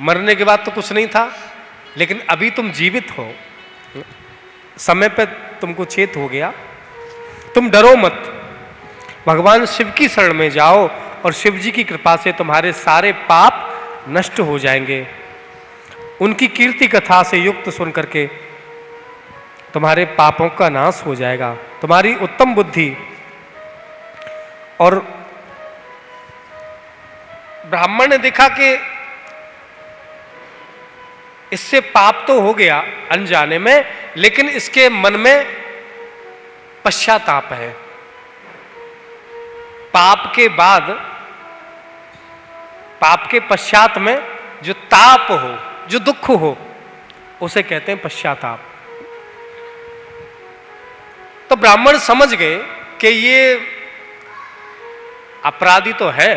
Speaker 2: मरने के बाद तो कुछ नहीं था, लेकिन अभी तुम जीवित हो, समय पर तुमको चेत हो गया। तुम डरो मत, भगवान शिव की शरण में जाओ और शिव जी की कृपा से तुम्हारे सारे पाप नष्ट हो जाएंगे। उनकी कीर्ति कथा से युक्त सुन करके तुम्हारे पापों का नाश हो जाएगा। तुम्हारी उत्तम बुद्धि और ब्राह्मण ने देखा कि इससे पाप तो हो गया अनजाने में, लेकिन इसके मन में पश्चाताप है। पाप के बाद, पाप के पश्चात में जो ताप हो, जो दुख हो, उसे कहते हैं पश्चाताप। तो ब्राह्मण समझ गए कि ये अपराधी तो है,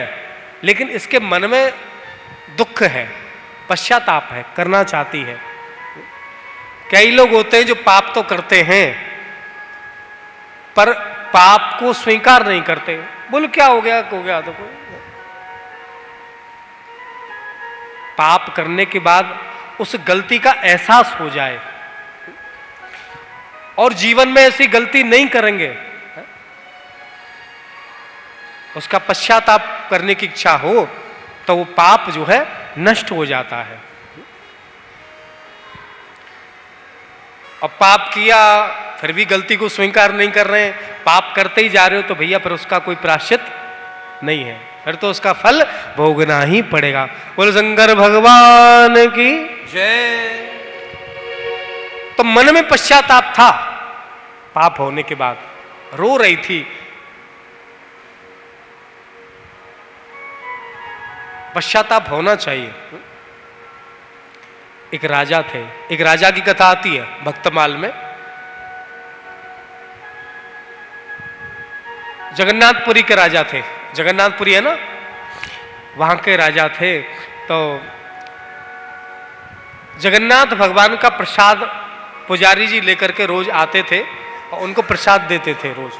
Speaker 2: लेकिन इसके मन में दुख है, पश्चाताप है, करना चाहती है। कई लोग होते हैं जो पाप तो करते हैं पर पाप को स्वीकार नहीं करते। बोलो क्या हो गया तो कोई पाप करने के बाद उस गलती का एहसास हो जाए और जीवन में ऐसी गलती नहीं करेंगे, उसका पश्चाताप करने की इच्छा हो, तो वो पाप जो है नष्ट हो जाता है। अब पाप किया फिर भी गलती को स्वीकार नहीं कर रहे हैं, पाप करते ही जा रहे हो, तो भैया फिर उसका कोई प्रायश्चित नहीं है, फिर तो उसका फल भोगना ही पड़ेगा। बोलो शंकर भगवान की
Speaker 1: जय।
Speaker 2: तो मन में पश्चाताप था, पाप होने के बाद रो रही थी। पश्चाताप होना चाहिए। एक राजा थे, एक राजा की कथा आती है भक्तमाल में। जगन्नाथपुरी के राजा थे, जगन्नाथपुरी है ना, वहां के राजा थे। तो जगन्नाथ भगवान का प्रसाद पुजारी जी लेकर के रोज आते थे और उनको प्रसाद देते थे रोज।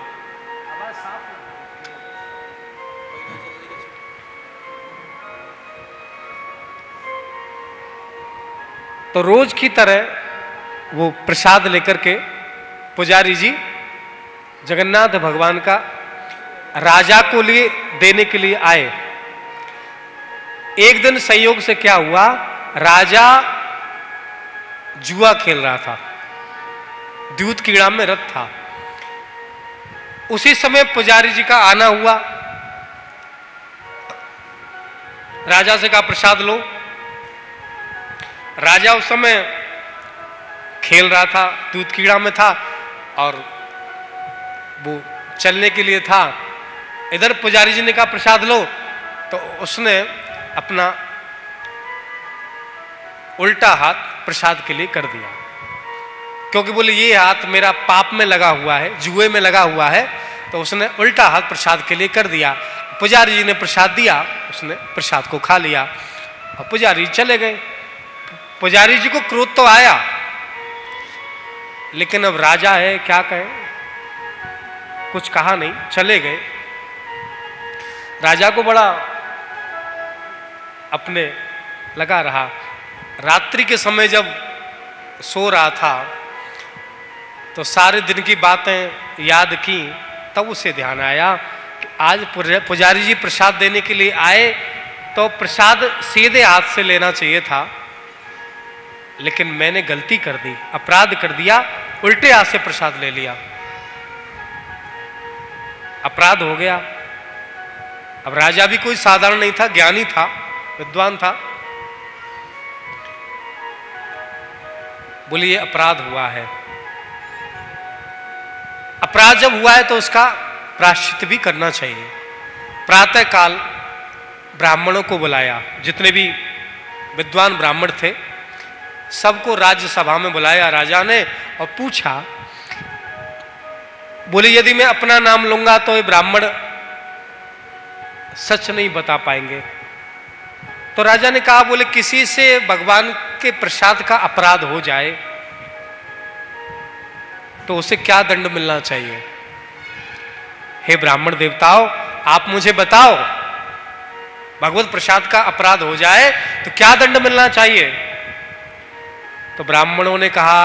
Speaker 2: तो रोज की तरह वो प्रसाद लेकर के पुजारी जी जगन्नाथ भगवान का राजा को लिए देने के लिए आए। एक दिन संयोग से क्या हुआ, राजा जुआ खेल रहा था, दूध कीड़ा में रत था। उसी समय पुजारी जी का आना हुआ। राजा से कहा प्रसाद लो। राजा उस समय खेल रहा था, दूध कीड़ा में था और वो चलने के लिए था। इधर पुजारी जी ने कहा प्रसाद लो, तो उसने अपना उल्टा हाथ प्रसाद के लिए कर दिया, क्योंकि बोले ये हाथ मेरा पाप में लगा हुआ है, जुए में लगा हुआ है, तो उसने उल्टा हाथ प्रसाद के लिए कर दिया। पुजारी जी ने प्रसाद दिया, उसने प्रसाद को खा लिया और पुजारी चले गए। पुजारी जी को क्रोध तो आया, लेकिन अब राजा है, क्या कहे, कुछ कहा नहीं, चले गए। राजा को बड़ा अपने लगा रहा। रात्रि के समय जब सो रहा था तो सारे दिन की बातें याद की, तब उसे ध्यान आया कि आज पुजारी जी प्रसाद देने के लिए आए तो प्रसाद सीधे हाथ से लेना चाहिए था, लेकिन मैंने गलती कर दी, अपराध कर दिया, उल्टे हाथ से प्रसाद ले लिया, अपराध हो गया। अब राजा भी कोई साधारण नहीं था, ज्ञानी था, विद्वान था। बोलिए अपराध हुआ है। अपराध जब हुआ है तो उसका प्रायश्चित भी करना चाहिए। प्रातः काल ब्राह्मणों को बुलाया, जितने भी विद्वान ब्राह्मण थे सबको राज्यसभा में बुलाया राजा ने और पूछा, बोले यदि मैं अपना नाम लूंगा तो ये ब्राह्मण सच नहीं बता पाएंगे। तो राजा ने कहा, बोले किसी से भगवान के प्रसाद का अपराध हो जाए तो उसे क्या दंड मिलना चाहिए? हे ब्राह्मण देवताओं, आप मुझे बताओ, भगवत प्रसाद का अपराध हो जाए तो क्या दंड मिलना चाहिए? तो ब्राह्मणों ने कहा,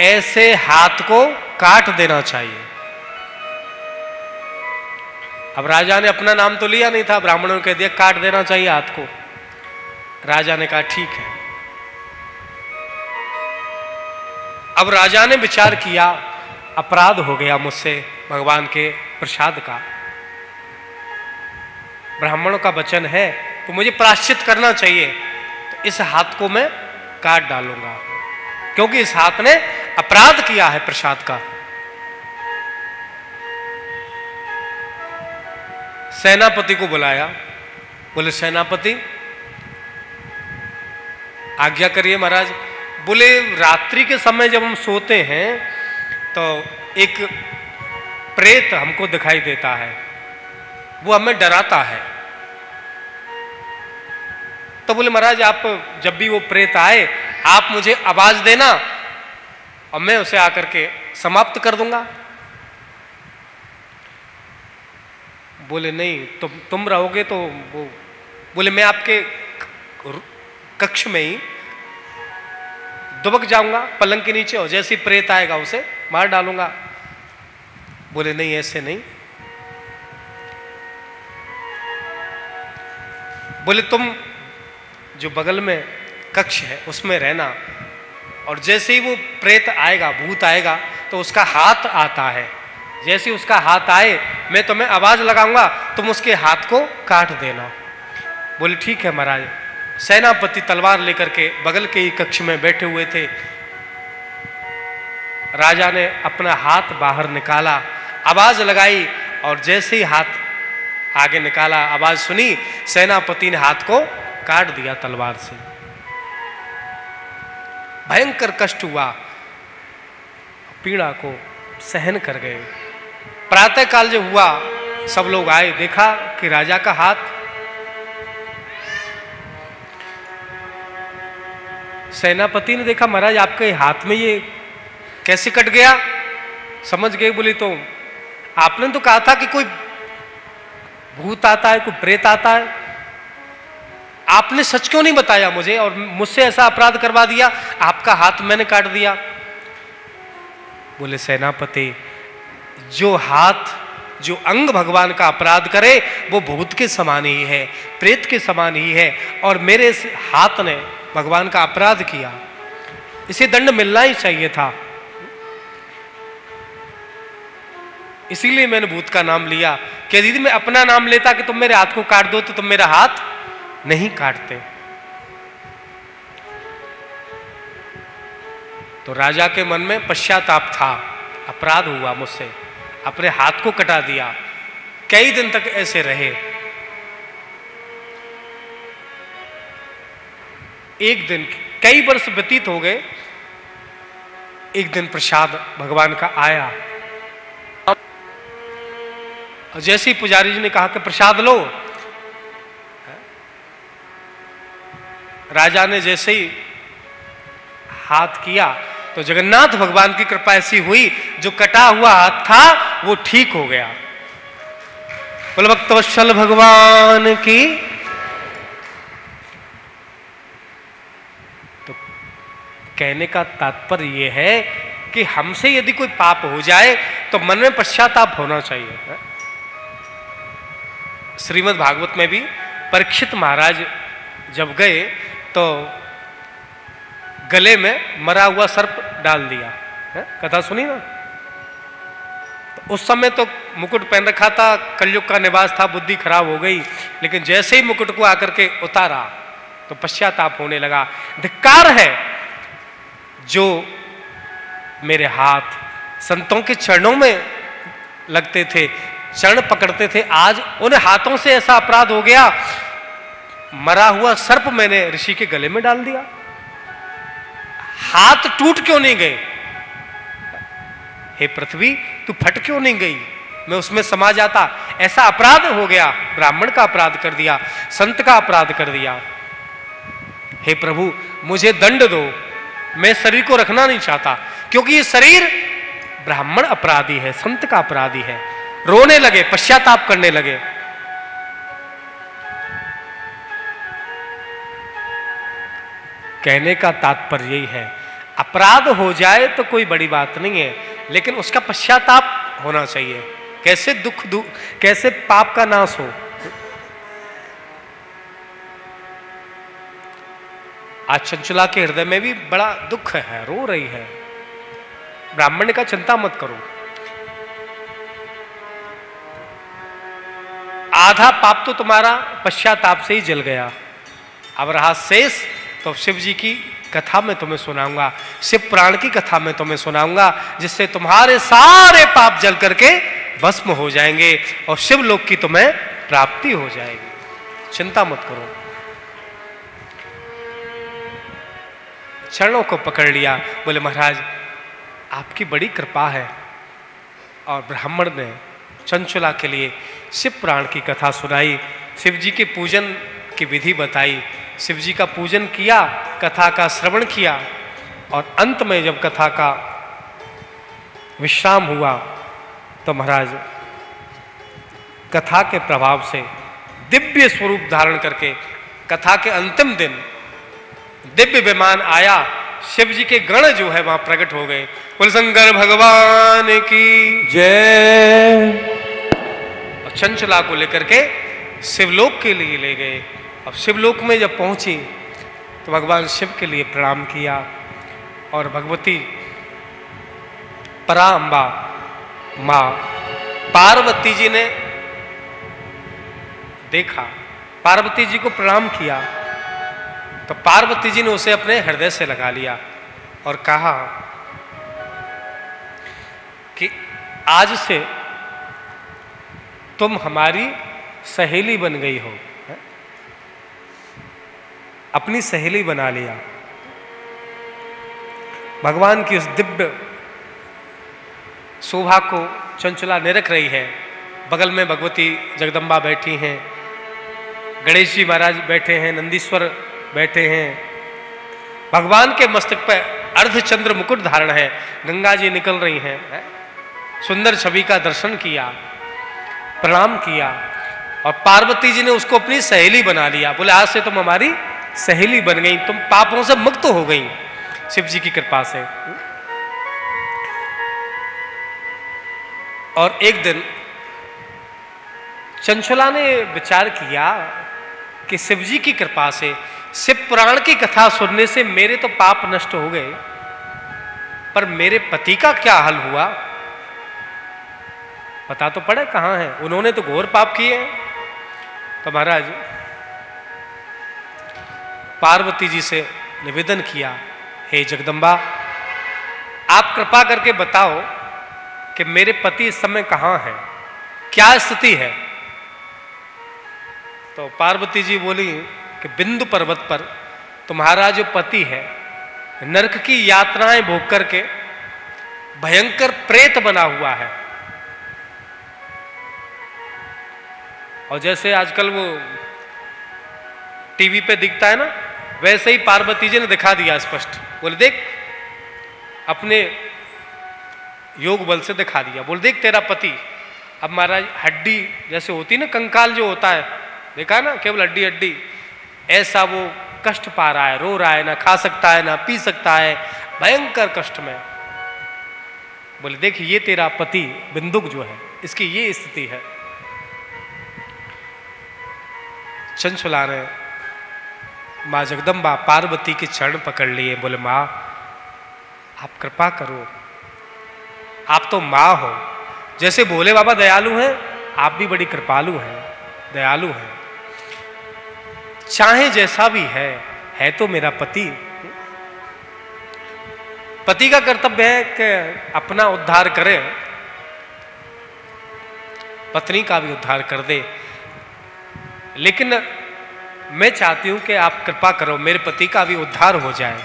Speaker 2: ऐसे हाथ को काट देना चाहिए। अब राजा ने अपना नाम तो लिया नहीं था, ब्राह्मणों ने कह दिया काट देना चाहिए हाथ को। राजा ने कहा ठीक है। अब राजा ने विचार किया, अपराध हो गया मुझसे भगवान के प्रसाद का, ब्राह्मणों का वचन है तो मुझे प्रायश्चित करना चाहिए, तो इस हाथ को मैं काट डालूंगा, क्योंकि इस हाथ ने अपराध किया है प्रसाद का। सेनापति को बुलाया, बोले सेनापति आज्ञा करिए महाराज। बोले रात्रि के समय जब हम सोते हैं तो एक प्रेत हमको दिखाई देता है, वो हमें डराता है। तो बोले महाराज आप जब भी वो प्रेत आए आप मुझे आवाज देना और मैं उसे आकर के समाप्त कर दूंगा। बोले नहीं तुम रहोगे तो वो, बोले मैं आपके कक्ष में ही दुबक जाऊंगा पलंग के नीचे और जैसे ही प्रेत आएगा उसे मार डालूंगा। बोले नहीं ऐसे नहीं। बोले तुम जो बगल में कक्ष है उसमें रहना, और जैसे ही वो प्रेत आएगा भूत आएगा तो उसका हाथ आता है, जैसे उसका हाथ आए मैं तुम्हें आवाज लगाऊंगा, तुम उसके हाथ को काट देना। बोले ठीक है महाराज। सेनापति तलवार लेकर के बगल के ही कक्ष में बैठे हुए थे। राजा ने अपना हाथ बाहर निकाला, आवाज लगाई, और जैसे ही हाथ आगे निकाला आवाज सुनी, सेनापति ने हाथ को काट दिया तलवार से। भयंकर कष्ट हुआ, पीड़ा को सहन कर गए। प्रातः काल जब हुआ सब लोग आए, देखा कि राजा का हाथ, सेनापति ने देखा महाराज आपके हाथ में ये कैसे कट गया। समझ गए, बोले तो आपने तो कहा था कि कोई भूत आता है, कोई प्रेत आता है, आपने सच क्यों नहीं बताया मुझे और मुझसे ऐसा अपराध करवा दिया, आपका हाथ मैंने काट दिया। बोले सेनापति जो हाथ जो अंग भगवान का अपराध करे वो भूत के समान ही है, प्रेत के समान ही है, और मेरे इस हाथ ने भगवान का अपराध किया, इसे दंड मिलना ही चाहिए था, इसीलिए मैंने भूत का नाम लिया। कि यदि मैं अपना नाम लेता कि तुम मेरे हाथ को काट दो तो तुम मेरा हाथ नहीं काटते। तो राजा के मन में पश्चाताप था, अपराध हुआ मुझसे, अपने हाथ को कटा दिया। कई दिन तक ऐसे रहे। एक दिन, कई वर्ष व्यतीत हो गए, एक दिन प्रसाद भगवान का आया। जैसे ही पुजारी जी ने कहा कि प्रसाद लो, राजा ने जैसे ही हाथ किया तो जगन्नाथ भगवान की कृपा ऐसी हुई, जो कटा हुआ हाथ था वो ठीक हो गया। बलभक्तवत्सल भगवान की। तो कहने का तात्पर्य यह है कि हमसे यदि कोई पाप हो जाए तो मन में पश्चाताप होना चाहिए। श्रीमद् भागवत में भी परीक्षित महाराज जब गए तो गले में मरा हुआ सर्प डाल दिया, कथा सुनी ना। तो उस समय तो मुकुट पहन रखा था, कलयुग का निवास था, बुद्धि खराब हो गई, लेकिन जैसे ही मुकुट को आकर के उतारा तो पश्चाताप होने लगा। धिक्कार है जो मेरे हाथ संतों के चरणों में लगते थे, चरण पकड़ते थे, आज उन हाथों से ऐसा अपराध हो गया, मरा हुआ सर्प मैंने ऋषि के गले में डाल दिया। हाथ टूट क्यों नहीं गए? हे पृथ्वी तू फट क्यों नहीं गई? मैं उसमें समा जाता। ऐसा अपराध हो गया, ब्राह्मण का अपराध कर दिया, संत का अपराध कर दिया। हे प्रभु मुझे दंड दो, मैं शरीर को रखना नहीं चाहता, क्योंकि ये शरीर ब्राह्मण अपराधी है, संत का अपराधी है। रोने लगे, पश्चाताप करने लगे। कहने का तात्पर्य यही है, अपराध हो जाए तो कोई बड़ी बात नहीं है, लेकिन उसका पश्चाताप होना चाहिए। कैसे कैसे पाप का नाश हो। आज चंचला के हृदय में भी बड़ा दुख है, रो रही है। ब्राह्मण ने कहा चिंता मत करो, आधा पाप तो तुम्हारा पश्चाताप से ही जल गया, अब रहा शेष तो शिव जी की कथा में तुम्हें सुनाऊंगा, शिव पुराण की कथा में तुम्हें सुनाऊंगा, जिससे तुम्हारे सारे पाप जल करके भस्म हो जाएंगे और शिव लोक की तुम्हें प्राप्ति हो जाएगी, चिंता मत करो। चरणों को पकड़ लिया, बोले महाराज आपकी बड़ी कृपा है। और ब्राह्मण ने चंचला के लिए शिव पुराण की कथा सुनाई, शिव जी के पूजन की विधि बताई, शिव जी का पूजन किया, कथा का श्रवण किया और अंत में जब कथा का विश्राम हुआ तो महाराज कथा के प्रभाव से दिव्य स्वरूप धारण करके कथा के अंतिम दिन दिव्य विमान आया, शिव जी के गण जो है वहां प्रकट हो गए। बोल शंकर भगवान की
Speaker 1: जय।
Speaker 2: और चंचला को लेकर के शिवलोक के लिए ले गए। अब शिवलोक में जब पहुंची तो भगवान शिव के लिए प्रणाम किया और भगवती पराम्बा मां पार्वती जी ने देखा, पार्वती जी को प्रणाम किया तो पार्वती जी ने उसे अपने हृदय से लगा लिया और कहा कि आज से तुम हमारी सहेली बन गई हो, अपनी सहेली बना लिया। भगवान की उस दिव्य शोभा को चंचला निरख रही है। बगल में भगवती जगदम्बा बैठी हैं, गणेश जी महाराज बैठे हैं, नंदीश्वर बैठे हैं, भगवान के मस्तक पर अर्धचंद्र मुकुट धारण है, गंगा जी निकल रही हैं। सुंदर छवि का दर्शन किया, प्रणाम किया और पार्वती जी ने उसको अपनी सहेली बना लिया। बोले आज से तुम हमारी सहेली बन गई, तुम पापों से मुक्त हो गई शिव जी की कृपा से। और एक दिन चंचला ने विचार किया कि शिव जी की कृपा से, शिव पुराण की कथा सुनने से मेरे तो पाप नष्ट हो गए, पर मेरे पति का क्या हाल हुआ पता तो पड़े कहां है, उन्होंने तो घोर पाप किए हैं। तो महाराज पार्वती जी से निवेदन किया, हे जगदम्बा आप कृपा करके बताओ कि मेरे पति इस समय कहां है, क्या स्थिति है। तो पार्वती जी बोली कि बिंदु पर्वत पर तुम्हारा जो पति है नरक की यातनाएं भोग करके भयंकर प्रेत बना हुआ है। और जैसे आजकल वो टीवी पे दिखता है ना, वैसे ही पार्वती जी ने दिखा दिया स्पष्ट। बोले देख, अपने योग बल से दिखा दिया। बोल देख तेरा पति, अब महाराज हड्डी जैसे होती ना, कंकाल जो होता है, देखा है ना, केवल हड्डी हड्डी, ऐसा वो कष्ट पा रहा है, रो रहा है, ना खा सकता है ना पी सकता है, भयंकर कष्ट में। बोले देख ये तेरा पति बिंदुक जो है, इसकी ये स्थिति है। चंचला ने माँ जगदम्बा पार्वती के चरण पकड़ लिए। बोले माँ आप कृपा करो, आप तो माँ हो, जैसे भोले बाबा दयालु हैं आप भी बड़ी कृपालु हैं, दयालु हैं। चाहे जैसा भी है तो मेरा पति। पति का कर्तव्य है कि अपना उद्धार करे, पत्नी का भी उद्धार कर दे, लेकिन मैं चाहती हूं कि आप कृपा करो मेरे पति का भी उद्धार हो जाए।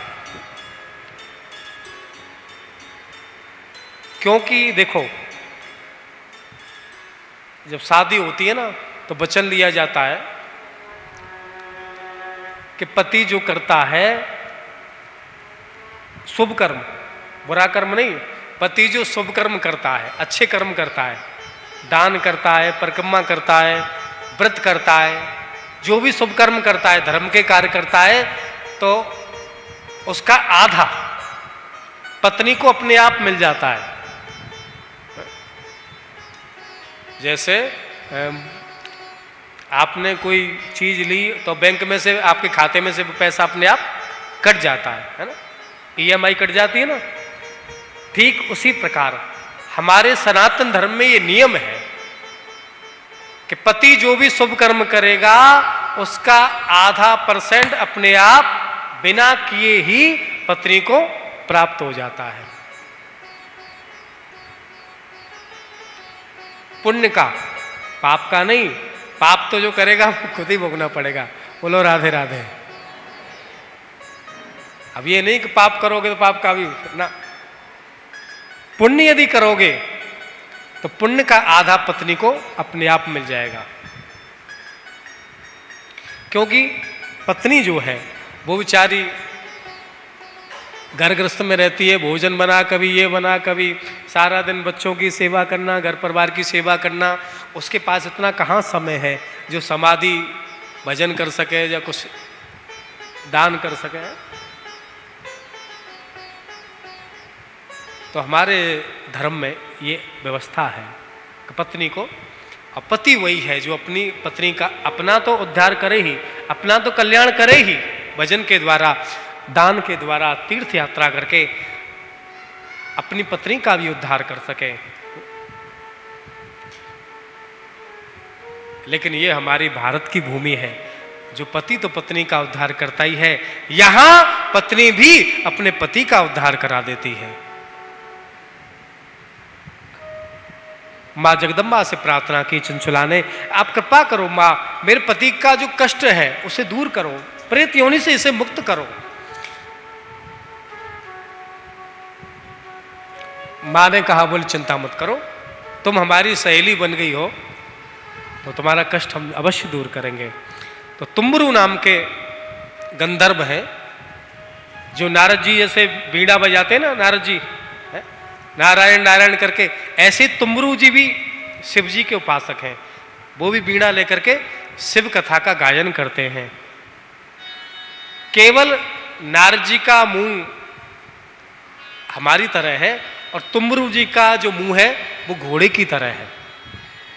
Speaker 2: क्योंकि देखो जब शादी होती है ना तो वचन लिया जाता है कि पति जो करता है शुभ कर्म, बुरा कर्म नहीं, पति जो शुभ कर्म करता है, अच्छे कर्म करता है, दान करता है, परिक्रमा करता है, व्रत करता है, जो भी शुभ कर्म करता है, धर्म के कार्य करता है, तो उसका आधा पत्नी को अपने आप मिल जाता है। जैसे आपने कोई चीज ली तो बैंक में से आपके खाते में से पैसा अपने आप कट जाता है ना, ईएमआई कट जाती है ना, ठीक उसी प्रकार हमारे सनातन धर्म में ये नियम है कि पति जो भी शुभ कर्म करेगा उसका % अपने आप बिना किए ही पत्नी को प्राप्त हो जाता है। पुण्य का, पाप का नहीं। पाप तो जो करेगा वो खुद ही भोगना पड़ेगा। बोलो राधे राधे। अब ये नहीं कि पाप करोगे तो पाप का भी ना, पुण्य यदि करोगे तो पुण्य का आधा पत्नी को अपने आप मिल जाएगा। क्योंकि पत्नी जो है वो बेचारी घर गृहस्थ में रहती है, भोजन बना, कभी ये बना, कभी सारा दिन बच्चों की सेवा करना, घर परिवार की सेवा करना। उसके पास इतना कहाँ समय है जो समाधि भजन कर सके या कुछ दान कर सके। तो हमारे धर्म में ये व्यवस्था है कि पत्नी को, और पति वही है जो अपनी पत्नी का अपना तो उद्धार करे ही, अपना तो कल्याण करे ही, भजन के द्वारा, दान के द्वारा, तीर्थ यात्रा करके अपनी पत्नी का भी उद्धार कर सके। लेकिन ये हमारी भारत की भूमि है जो पति तो पत्नी का उद्धार करता ही है, यहां पत्नी भी अपने पति का उद्धार करा देती है। मां जगदम्बा से प्रार्थना की चंचुला ने, आप कृपा करो मां, मेरे पति का जो कष्ट है उसे दूर करो, प्रेत योनि से इसे मुक्त करो। मां ने कहा, बोले चिंता मत करो, तुम हमारी सहेली बन गई हो तो तुम्हारा कष्ट हम अवश्य दूर करेंगे। तो तुम्बरू नाम के गंधर्व हैं जो नारद जी जैसे बीड़ा बजाते हैं ना, नारद जी नारायण नारायण करके, ऐसे तुम्बरू जी भी शिव जी के उपासक हैं। वो भी बीड़ा लेकर के शिव कथा का गायन करते हैं। केवल नारद जी का मुंह हमारी तरह है और तुम्बरू जी का जो मुंह है वो घोड़े की तरह है,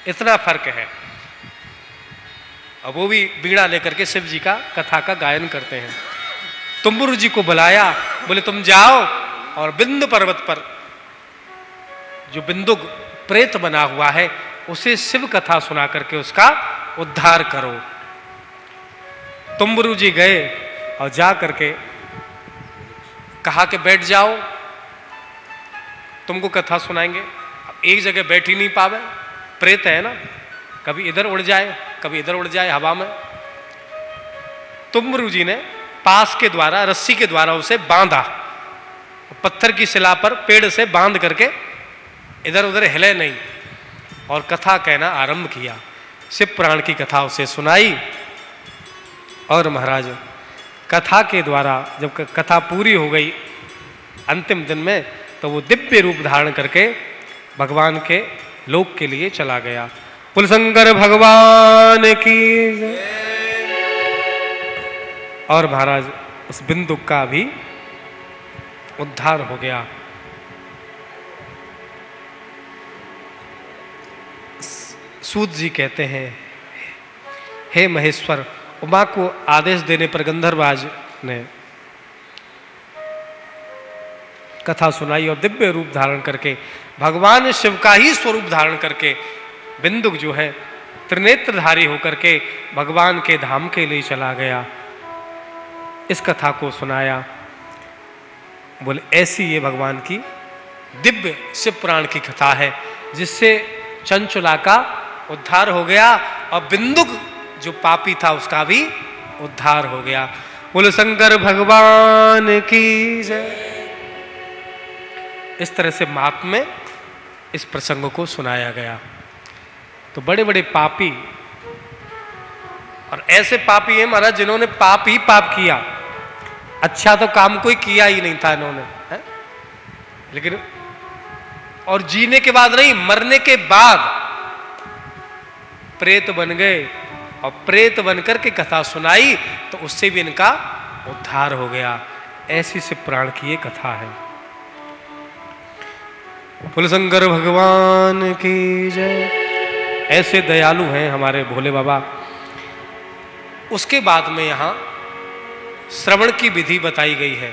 Speaker 2: इतना फर्क है। और वो भी बीड़ा लेकर के शिव जी का कथा का गायन करते हैं। तुम्बरू जी को बुलाया, बोले तुम जाओ और बिंदु पर्वत पर जो बिंदुक प्रेत बना हुआ है उसे शिव कथा सुना करके उसका उद्धार करो। तुम्बरू जी गए और जा करके कहा कि बैठ जाओ, तुमको कथा सुनाएंगे। अब एक जगह बैठ ही नहीं पावे, प्रेत है ना, कभी इधर उड़ जाए कभी इधर उड़ जाए हवा में। तुम्बरू जी ने पास के द्वारा, रस्सी के द्वारा उसे बांधा, पत्थर की शिला पर पेड़ से बांध करके इधर उधर हिले नहीं, और कथा कहना आरंभ किया। शिव पुराण की कथा उसे सुनाई। और महाराज कथा के द्वारा जब कथा पूरी हो गई अंतिम दिन में, तो वो दिव्य रूप धारण करके भगवान के लोक के लिए चला गया। कुलशंकर भगवान की। और महाराज उस बिंदुक का भी उद्धार हो गया। सूत जी कहते हैं, हे महेश्वर, उमा को आदेश देने पर गंधर्वराज ने कथा सुनाई और दिव्य रूप धारण करके भगवान शिव का ही स्वरूप धारण करके बिंदुक जो है त्रिनेत्रधारी होकर के भगवान के धाम के लिए चला गया। इस कथा को सुनाया। बोले ऐसी ये भगवान की दिव्य शिव पुराण की कथा है जिससे चंचुला का उद्धार हो गया और बिंदुक जो पापी था उसका भी उद्धार हो गया। बोले शंकर भगवान की जय। इस तरह से महात्म्य में इस प्रसंग को सुनाया गया। तो बड़े बड़े पापी, और ऐसे पापी हैं महाराज जिन्होंने पाप ही पाप किया, अच्छा तो काम कोई किया ही नहीं था इन्होंने, है? लेकिन और जीने के बाद नहीं, मरने के बाद प्रेत बन गए और प्रेत बनकर के कथा सुनाई तो उससे भी इनका उद्धार हो गया। ऐसी शिव पुराण की ये कथा है। कुलशंकर भगवान की जय। ऐसे दयालु हैं हमारे भोले बाबा। उसके बाद में यहां श्रवण की विधि बताई गई है।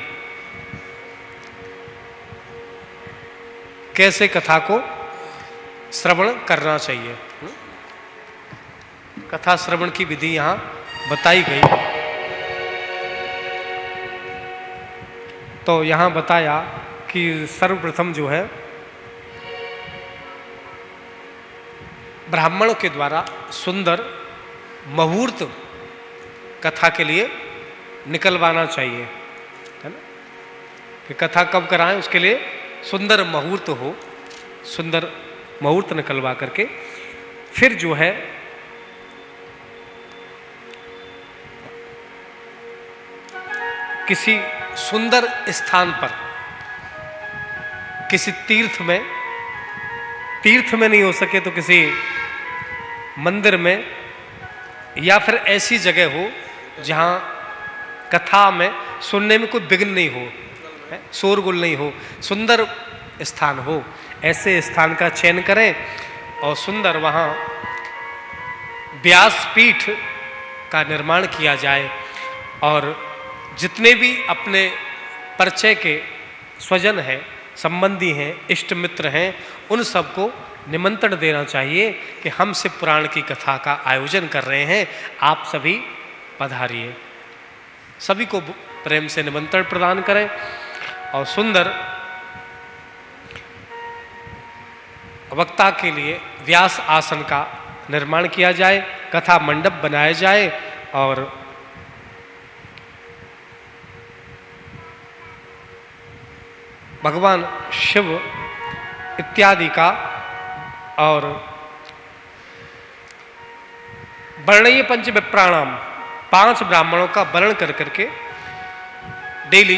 Speaker 2: कैसे कथा को श्रवण करना चाहिए। कथा श्रवण की विधि यहाँ बताई गई। तो यहाँ बताया कि सर्वप्रथम जो है ब्राह्मणों के द्वारा सुंदर मुहूर्त कथा के लिए निकलवाना चाहिए, है ना। कि कथा कब कराएं, उसके लिए सुंदर मुहूर्त हो, सुंदर मुहूर्त निकलवा करके फिर जो है किसी सुंदर स्थान पर, किसी तीर्थ में नहीं हो सके तो किसी मंदिर में, या फिर ऐसी जगह हो जहां कथा में सुनने में कोई विघ्न नहीं हो, शोरगुल नहीं हो, सुंदर स्थान हो, ऐसे स्थान का चयन करें और सुंदर वहां व्यासपीठ का निर्माण किया जाए और जितने भी अपने परिचय के स्वजन हैं, संबंधी हैं, इष्ट मित्र हैं, उन सबको निमंत्रण देना चाहिए कि हम शिव पुराण की कथा का आयोजन कर रहे हैं, आप सभी पधारिए। सभी को प्रेम से निमंत्रण प्रदान करें और सुंदर वक्ता के लिए व्यास आसन का निर्माण किया जाए, कथा मंडप बनाया जाए और भगवान शिव इत्यादि का और वर्णीय पंच विप्राणाम 5 ब्राह्मणों का वर्ण कर करके डेली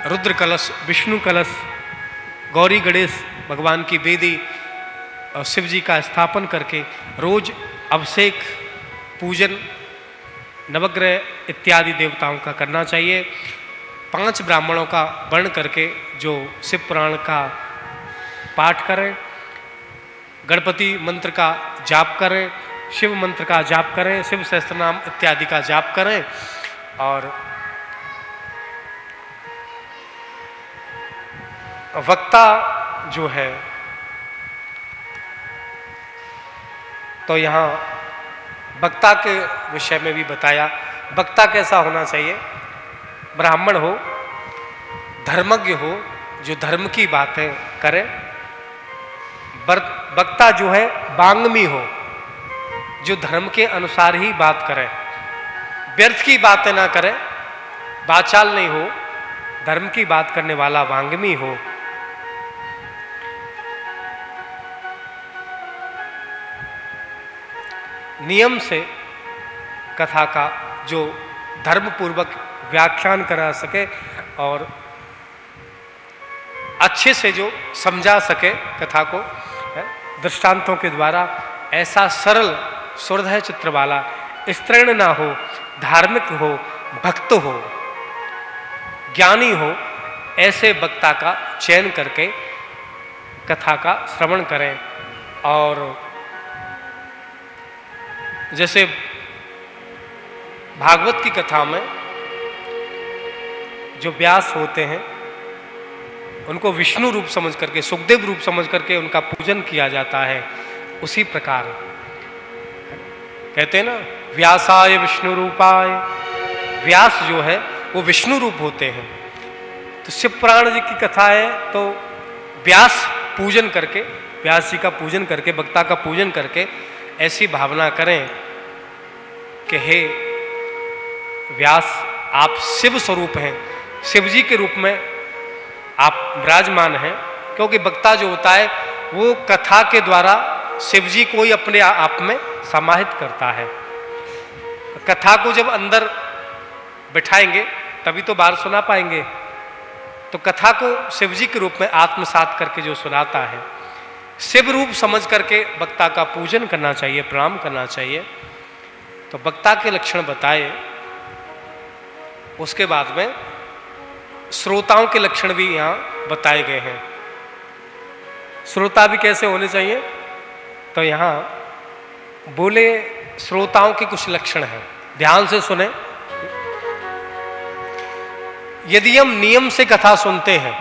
Speaker 2: रुद्र कलश, विष्णु कलश, गौरी गणेश भगवान की वेदी और शिव जी का स्थापन करके रोज अभिषेक, पूजन, नवग्रह इत्यादि देवताओं का करना चाहिए। 5 ब्राह्मणों का वर्ण करके जो शिव पुराण का पाठ करें, गणपति मंत्र का जाप करें, शिव मंत्र का जाप करें, शिव सहस्त्रनाम इत्यादि का जाप करें और वक्ता जो है तो यहाँ वक्ता के विषय में भी बताया। वक्ता कैसा होना चाहिए? ब्राह्मण हो, धर्मज्ञ हो, जो धर्म की बातें करे। वक्ता जो है वांग्मी हो, जो धर्म के अनुसार ही बात करे, व्यर्थ की बातें ना करे, वाचाल नहीं हो, धर्म की बात करने वाला वांग्मी हो। नियम से कथा का जो धर्म पूर्वक व्याख्यान करा सके और अच्छे से जो समझा सके कथा को दृष्टांतों के द्वारा, ऐसा सरल सुहृदय चित्र वाला, स्त्रीण ना हो, धार्मिक हो, भक्त हो, ज्ञानी हो, ऐसे वक्ता का चयन करके कथा का श्रवण करें। और जैसे भागवत की कथा में जो व्यास होते हैं उनको विष्णु रूप समझ करके, सुखदेव रूप समझ करके उनका पूजन किया जाता है, उसी प्रकार कहते हैं ना व्यासाय विष्णु रूपाय, व्यास जो है वो विष्णु रूप होते हैं। तो शिव पुराण जी की कथा है तो व्यास पूजन करके, व्यास जी का पूजन करके, वक्ता का पूजन करके ऐसी भावना करें कि हे व्यास, आप शिव स्वरूप हैं, शिव जी के रूप में आप विराजमान हैं। क्योंकि वक्ता जो होता है वो कथा के द्वारा शिव जी को ही अपने आप में समाहित करता है। कथा को जब अंदर बिठाएंगे तभी तो बाहर सुना पाएंगे। तो कथा को शिव जी के रूप में आत्मसात करके जो सुनाता है, शिव रूप समझ करके वक्ता का पूजन करना चाहिए, प्रणाम करना चाहिए। तो वक्ता के लक्षण बताए, उसके बाद में श्रोताओं के लक्षण भी यहाँ बताए गए हैं। श्रोता भी कैसे होने चाहिए? तो यहाँ बोले श्रोताओं के कुछ लक्षण हैं, ध्यान से सुने। यदि हम नियम से कथा सुनते हैं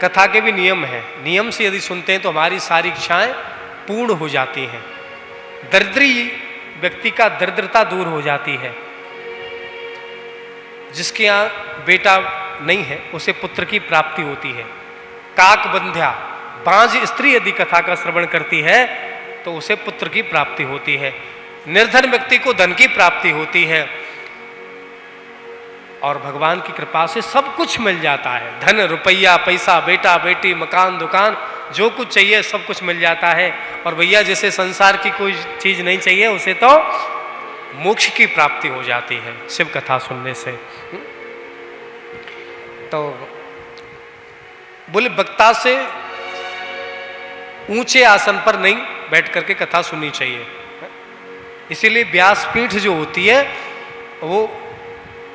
Speaker 2: कथा के भी नियम हैं। नियम से यदि सुनते हैं तो हमारी सारी इच्छाएं पूर्ण हो जाती हैं। दरिद्री व्यक्ति का दरिद्रता दूर हो जाती है। जिसके यहाँ बेटा नहीं है उसे पुत्र की प्राप्ति होती है। काक बंध्या बांझ स्त्री यदि कथा का श्रवण करती है तो उसे पुत्र की प्राप्ति होती है। निर्धन व्यक्ति को धन की प्राप्ति होती है और भगवान की कृपा से सब कुछ मिल जाता है। धन रुपया पैसा बेटा बेटी मकान दुकान जो कुछ चाहिए सब कुछ मिल जाता है। और भैया जैसे संसार की कोई चीज नहीं चाहिए उसे तो मोक्ष की प्राप्ति हो जाती है शिव कथा सुनने से। तो बोले वक्ता से ऊंचे आसन पर नहीं बैठ करके कथा सुननी चाहिए। इसीलिए व्यासपीठ जो होती है वो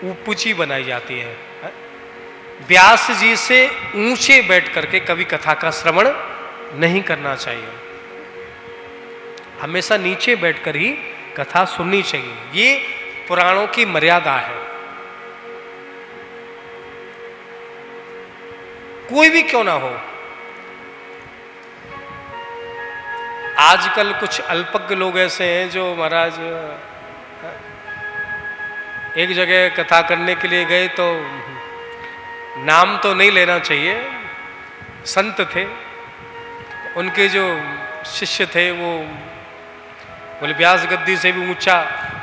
Speaker 2: ऊंची बनाई जाती है। व्यास जी से ऊंचे बैठ करके कभी कथा का श्रवण नहीं करना चाहिए। हमेशा नीचे बैठकर ही कथा सुननी चाहिए। ये पुराणों की मर्यादा है। कोई भी क्यों ना हो। आजकल कुछ अल्पज्ञ लोग ऐसे हैं जो महाराज एक जगह कथा करने के लिए गए तो नाम तो नहीं लेना चाहिए, संत थे, उनके जो शिष्य थे वो बोले व्यास गद्दी से भी ऊंचा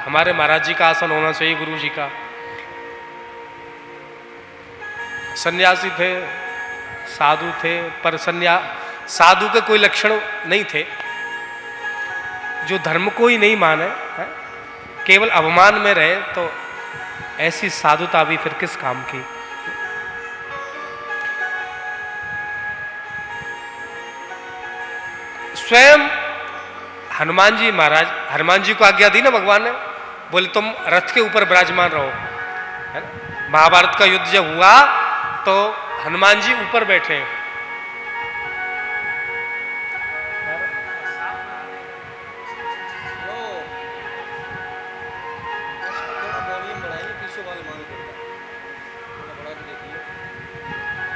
Speaker 2: हमारे महाराज जी का आसन होना चाहिए, गुरु जी का। सन्यासी थे, साधु थे, पर साधु के कोई लक्षण नहीं थे। जो धर्म को ही नहीं माने है? केवल अवमान में रहे तो ऐसी साधुता भी फिर किस काम की। स्वयं हनुमान जी महाराज, हनुमान जी को आज्ञा दी ना भगवान ने, बोले तुम रथ के ऊपर विराजमान रहो, है ना। महाभारत का युद्ध जब हुआ तो हनुमान जी ऊपर बैठे।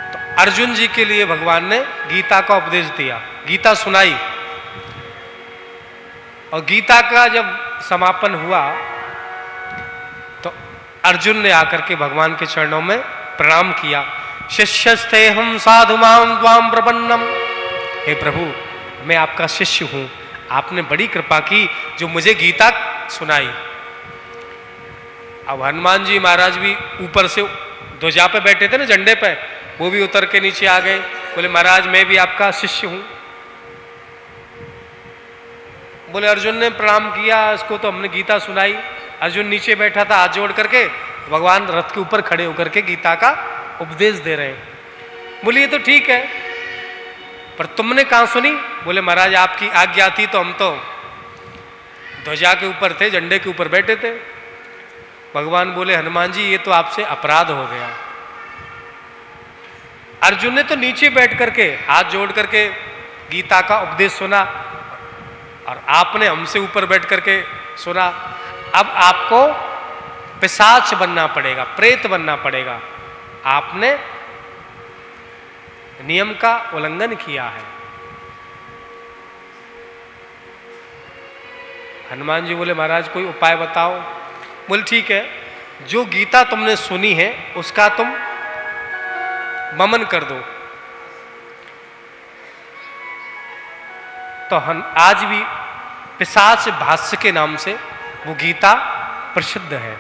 Speaker 2: तो अर्जुन जी के लिए भगवान ने गीता का उपदेश दिया, गीता सुनाई। और गीता का जब समापन हुआ तो अर्जुन ने आकर के भगवान के चरणों में प्रणाम किया। शिष्यस्ते हम साधु माम द्वाम प्रपन्नम। हे प्रभु मैं आपका शिष्य हूं, आपने बड़ी कृपा की जो मुझे गीता सुनाई। अब हनुमान जी महाराज भी ऊपर से ध्वजा पे बैठे थे ना, झंडे पे, वो भी उतर के नीचे आ गए। बोले महाराज मैं भी आपका शिष्य हूं। बोले अर्जुन ने प्रणाम किया, इसको तो हमने गीता सुनाई। अर्जुन नीचे बैठा था हाथ जोड़ करके, भगवान रथ के ऊपर खड़े होकर के गीता का उपदेश दे रहे हैं। बोले ये तो ठीक है, पर तुमने कहां सुनी? बोले महाराज आपकी आज्ञा थी तो हम तो ध्वजा के ऊपर थे, झंडे के ऊपर बैठे थे। भगवान बोले हनुमान जी ये तो आपसे अपराध हो गया। अर्जुन ने तो नीचे बैठ करके हाथ जोड़ करके गीता का उपदेश सुना और आपने हमसे ऊपर बैठ करके सुना। अब आपको पिशाच बनना पड़ेगा, प्रेत बनना पड़ेगा। आपने नियम का उल्लंघन किया है। हनुमान जी बोले महाराज कोई उपाय बताओ। बोले ठीक है, जो गीता तुमने सुनी है उसका तुम मनन कर दो। तो आज भी पिशाच भाष्य के नाम से वो गीता प्रसिद्ध है।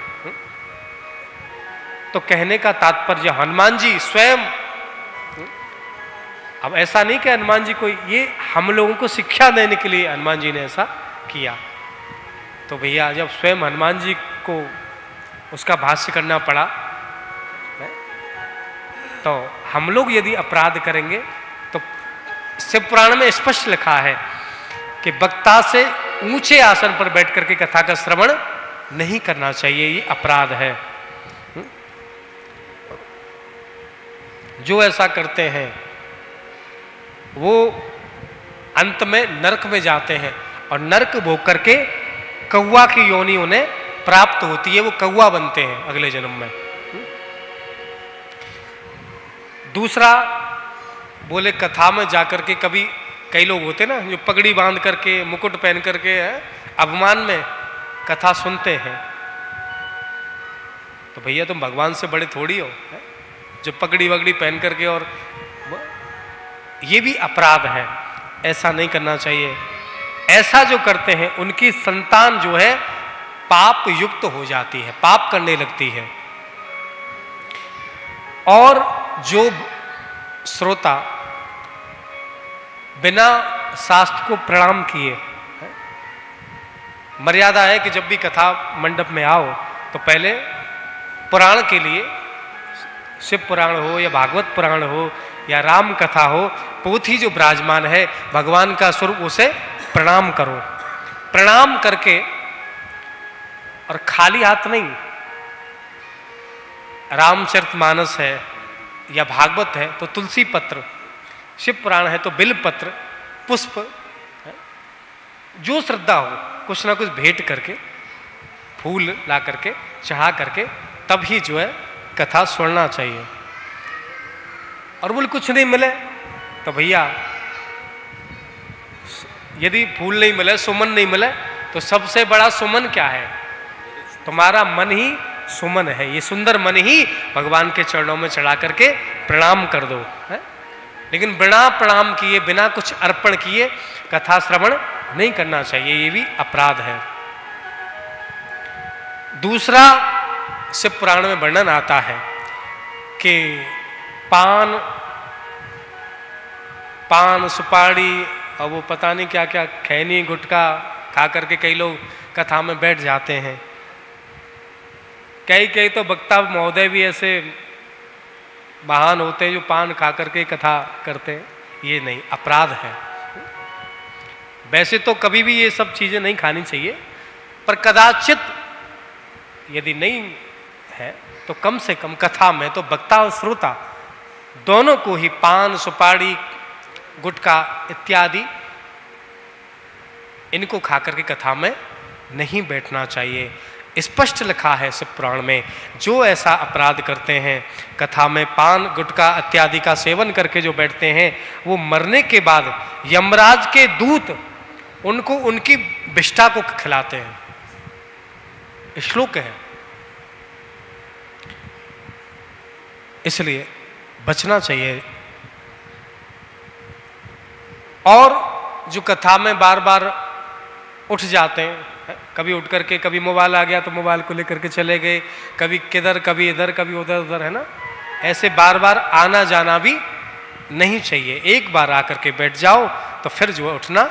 Speaker 2: तो कहने का तात्पर्य हनुमान जी स्वयं, अब ऐसा नहीं कि हनुमान जी कोई, ये हम लोगों को शिक्षा देने के लिए हनुमान जी ने ऐसा किया। तो भैया जब स्वयं हनुमान जी को उसका भाष्य करना पड़ा, तो हम लोग यदि अपराध करेंगे तो शिव पुराण में स्पष्ट लिखा है कि वक्ता से ऊंचे आसन पर बैठ करके कथा का श्रवण नहीं करना चाहिए, ये अपराध है। जो ऐसा करते हैं वो अंत में नरक में जाते हैं और नरक भोग करके कौवा की योनि उन्हें प्राप्त होती है, वो कौवा बनते हैं अगले जन्म में। दूसरा बोले कथा में जाकर के कभी कई लोग होते ना जो पगड़ी बांध करके मुकुट पहन करके अभिमान में कथा सुनते हैं, तो भैया तुम भगवान से बड़े थोड़ी हो जो पगड़ी वगड़ी पहन करके, और ये भी अपराध है, ऐसा नहीं करना चाहिए। ऐसा जो करते हैं उनकी संतान जो है पाप युक्त हो जाती है, पाप करने लगती है। और जो श्रोता बिना शास्त्र को प्रणाम किए, मर्यादा है कि जब भी कथा मंडप में आओ तो पहले पुराण के लिए, शिव पुराण हो या भागवत पुराण हो या राम कथा हो, पोथी जो विराजमान है भगवान का स्वरूप, उसे प्रणाम करो। प्रणाम करके, और खाली हाथ नहीं, रामचरितमानस है या भागवत है तो तुलसी पत्र, शिव पुराण है तो बिल्व पत्र, पुष्प, जो श्रद्धा हो कुछ ना कुछ भेंट करके, फूल ला करके चढ़ा करके तब ही जो है कथा सुनना चाहिए। और बोले कुछ नहीं मिले तो भैया, यदि फूल नहीं मिले, सुमन नहीं मिले, तो सबसे बड़ा सुमन क्या है? तुम्हारा मन ही सुमन है। ये सुंदर मन ही भगवान के चरणों में चढ़ा करके प्रणाम कर दो, है? लेकिन बिना प्रणाम किए, बिना कुछ अर्पण किए कथा श्रवण नहीं करना चाहिए, ये भी अपराध है। दूसरा, शिव पुराण में वर्णन आता है कि पान सुपारी और वो पता नहीं क्या क्या खैनी गुटखा खा करके कई लोग कथा में बैठ जाते हैं। कई तो वक्ता महोदय भी ऐसे महान होते हैं जो पान खा करके कथा करते हैं। ये नहीं, अपराध है। वैसे तो कभी भी ये सब चीजें नहीं खानी चाहिए, पर कदाचित यदि नहीं है तो कम से कम कथा में तो वक्ता और श्रोता दोनों को ही पान सुपारी गुटखा इत्यादि इनको खा करके कथा में नहीं बैठना चाहिए। स्पष्ट लिखा है शिव पुराण में, जो ऐसा अपराध करते हैं, कथा में पान गुटखा इत्यादि का सेवन करके जो बैठते हैं, वो मरने के बाद यमराज के दूत उनको उनकी विष्ठा को खिलाते हैं। श्लोक है। इसलिए बचना चाहिए। और जो कथा में बार बार उठ जाते हैं, कभी उठ करके, कभी मोबाइल आ गया तो मोबाइल को लेकर के चले गए, कभी किधर कभी इधर कभी उधर उधर, है ना, ऐसे बार बार आना जाना भी नहीं चाहिए। एक बार आकर के बैठ जाओ तो फिर जो है उठना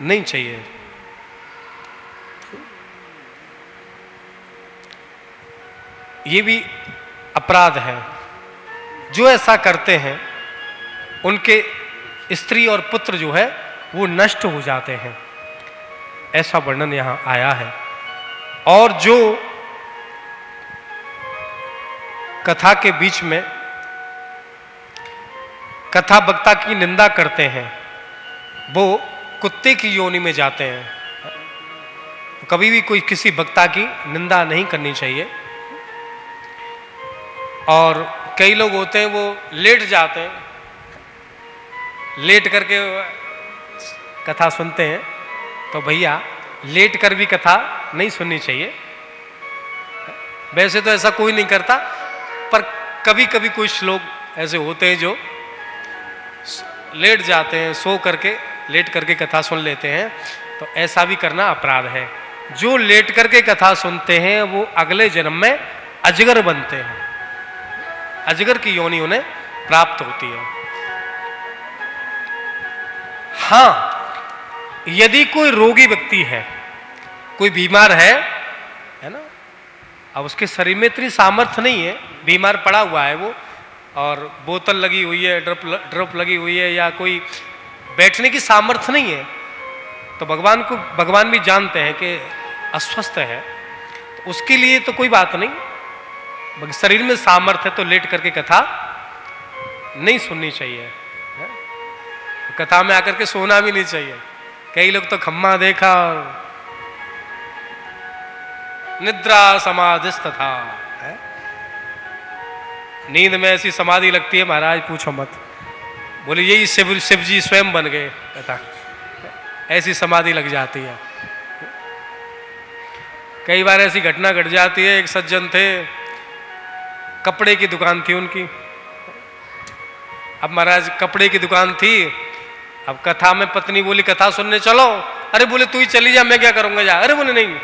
Speaker 2: नहीं चाहिए। ये भी अपराध है। जो ऐसा करते हैं उनके स्त्री और पुत्र जो है वो नष्ट हो जाते हैं, ऐसा वर्णन यहां आया है। और जो कथा के बीच में कथा वक्ता की निंदा करते हैं, वो कुत्ते की योनि में जाते हैं। कभी भी कोई किसी वक्ता की निंदा नहीं करनी चाहिए। और कई लोग होते हैं वो लेट जाते हैं, लेट करके कथा सुनते हैं, तो भैया लेट कर भी कथा नहीं सुननी चाहिए। वैसे तो ऐसा कोई नहीं करता, पर कभी कभी कुछ लोग ऐसे होते हैं जो लेट जाते हैं, सो करके लेट करके कथा सुन लेते हैं, तो ऐसा भी करना अपराध है। जो लेट करके कथा सुनते हैं वो अगले जन्म में अजगर बनते हैं, अजगर की योनि उन्हें प्राप्त होती है। हाँ, यदि कोई रोगी व्यक्ति है, कोई बीमार है ना, अब उसके शरीर में इतनी सामर्थ्य नहीं है, बीमार पड़ा हुआ है वो, और बोतल लगी हुई है, ड्रॉप लगी हुई है, या कोई बैठने की सामर्थ्य नहीं है, तो भगवान भी जानते हैं कि अस्वस्थ है, तो उसके लिए तो कोई बात नहीं। शरीर में सामर्थ्य है तो लेट करके कथा नहीं सुननी चाहिए, कथा में आकर के सोना भी नहीं चाहिए। कई लोग तो खम्मा देखा और निद्रा समाधिस्थ था, नींद में ऐसी समाधि लगती है महाराज पूछो मत। बोले यही शिव जी स्वयं बन गए कथा। ऐसी समाधि लग जाती है। कई बार ऐसी घटना घट जाती है। एक सज्जन थे, कपड़े की दुकान थी उनकी। अब महाराज कपड़े की दुकान थी, अब कथा में पत्नी बोली कथा सुनने चलो। अरे बोले तू ही चली जा, मैं क्या करूंगा जा। अरे बोले नहीं।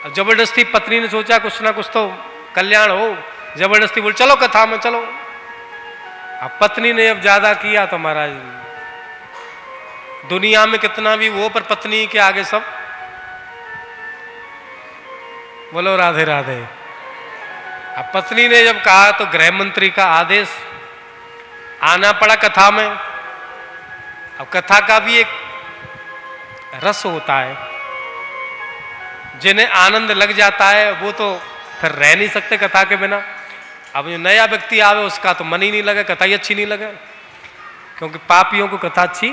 Speaker 2: अब जबरदस्ती पत्नी ने सोचा कुछ ना कुछ तो कल्याण हो, जबरदस्ती बोले चलो कथा में चलो। अब पत्नी ने अब ज्यादा किया तो महाराज दुनिया में कितना भी वो, पर पत्नी के आगे सब। बोलो राधे राधे। अब पत्नी ने जब कहा तो गृह मंत्री का आदेश, आना पड़ा कथा में। अब कथा का भी एक रस होता है, जिन्हें आनंद लग जाता है वो तो फिर रह नहीं सकते कथा के बिना। अब जो नया व्यक्ति आवे उसका तो मन ही नहीं लगे, कथा ही अच्छी नहीं लगे। क्योंकि पापियों को कथा अच्छी,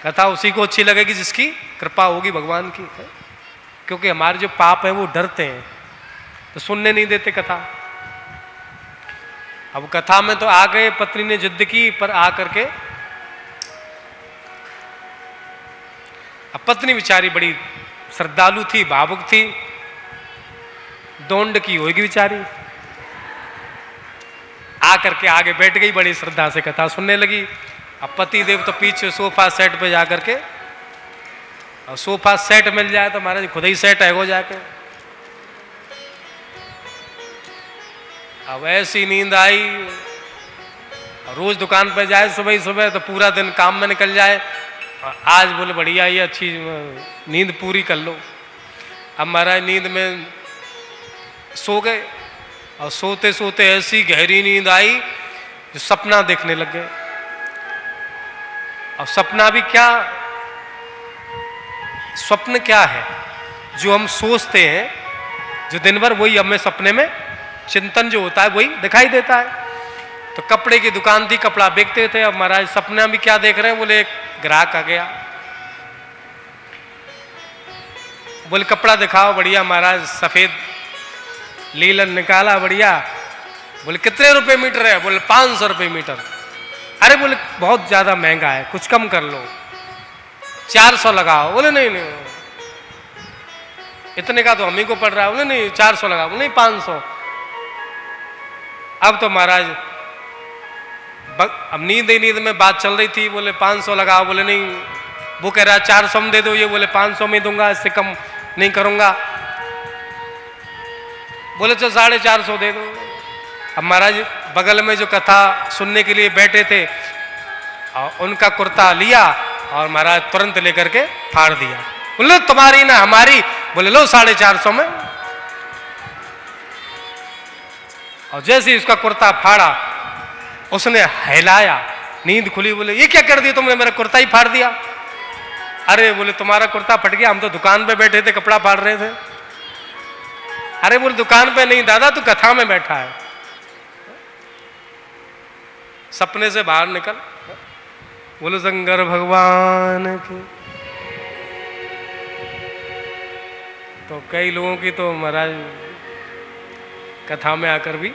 Speaker 2: कथा उसी को अच्छी लगेगी जिसकी कृपा होगी भगवान की। क्योंकि हमारे जो पाप हैं वो डरते हैं तो सुनने नहीं देते कथा। अब कथा में तो आ गए, पत्नी ने जिद की, पर आ करके अब पत्नी बेचारी बड़ी श्रद्धालु थी, भावुक थी, दौंड की होगी बेचारी। आ करके आगे बैठ गई, बड़ी श्रद्धा से कथा सुनने लगी। अब पति देव तो पीछे सोफा सेट पे जाकर के, और सोफा सेट मिल जाए तो महाराज खुद ही सेट है हो जाके। अब ऐसी नींद आई, रोज दुकान पे जाए सुबह ही सुबह तो पूरा दिन काम में निकल जाए। आज बोले बढ़िया ये अच्छी नींद पूरी कर लो। अब महाराज नींद में सो गए, और सोते सोते ऐसी गहरी नींद आई जो सपना देखने लग गए। और सपना भी क्या, स्वप्न क्या है? जो हम सोचते हैं, जो दिन भर वही हमें सपने में चिंतन जो होता है वही दिखाई देता है। तो कपड़े की दुकान थी, कपड़ा बेचते थे। अब महाराज सपना भी क्या देख रहे हैं? बोले एक ग्राहक आ गया, बोले कपड़ा दिखाओ। बढ़िया महाराज सफेद लीलन निकाला बढ़िया। बोले कितने रुपए मीटर है? बोले 500 रुपए मीटर। अरे बोले बहुत ज्यादा महंगा है, कुछ कम कर लो, 400 लगाओ। बोले नहीं नहीं, इतने का तो हम ही को पड़ रहा है। बोले नहीं 400 लगाओ। बोले नहीं 500। अब तो महाराज अब नींद ही नींद में बात चल रही थी। बोले 500 लगाओ। बोले नहीं, वो कह रहा है 400 में दे दो। ये बोले 500 में दूंगा, इससे कम नहीं करूंगा। बोले तो 450 दे दो। अब महाराज बगल में जो कथा सुनने के लिए बैठे थे, और उनका कुर्ता लिया और महाराज तुरंत लेकर के फाड़ दिया। बोले तुम्हारी ना हमारी। बोले लो 450 में। और जैसे ही उसका कुर्ता फाड़ा, उसने हिलाया, नींद खुली। बोले ये क्या कर दिया तुमने, मेरा कुर्ता ही फाड़ दिया। अरे बोले तुम्हारा कुर्ता फट गया, हम तो दुकान पे बैठे थे, कपड़ा फाड़ रहे थे। अरे बोले दुकान पे नहीं दादा, तू कथा में बैठा है। सपने से बाहर निकल। बोलो शंकर भगवान की। तो कई लोगों की तो महाराज कथा में आकर भी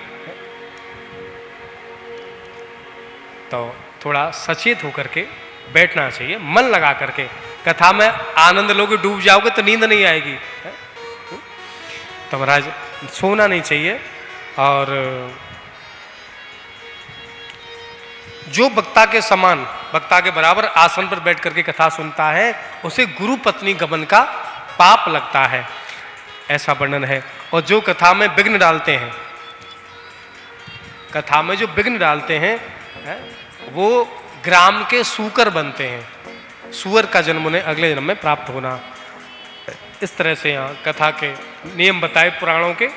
Speaker 2: तो थोड़ा सचेत होकर के बैठना चाहिए, मन लगा करके। कथा में आनंद लोगे, डूब जाओगे तो नींद नहीं आएगी। तो महाराज सोना नहीं चाहिए। और जो वक्ता के समान, वक्ता के बराबर आसन पर बैठ करके कथा सुनता है, उसे गुरु पत्नी गमन का पाप लगता है, ऐसा वर्णन है। और जो कथा में विघ्न डालते हैं, कथा में जो विघ्न डालते हैं, वो ग्राम के सूकर बनते हैं। सूअर का जन्म उन्हें अगले जन्म में प्राप्त होना। इस तरह से यहाँ कथा के नियम बताए पुराणों के।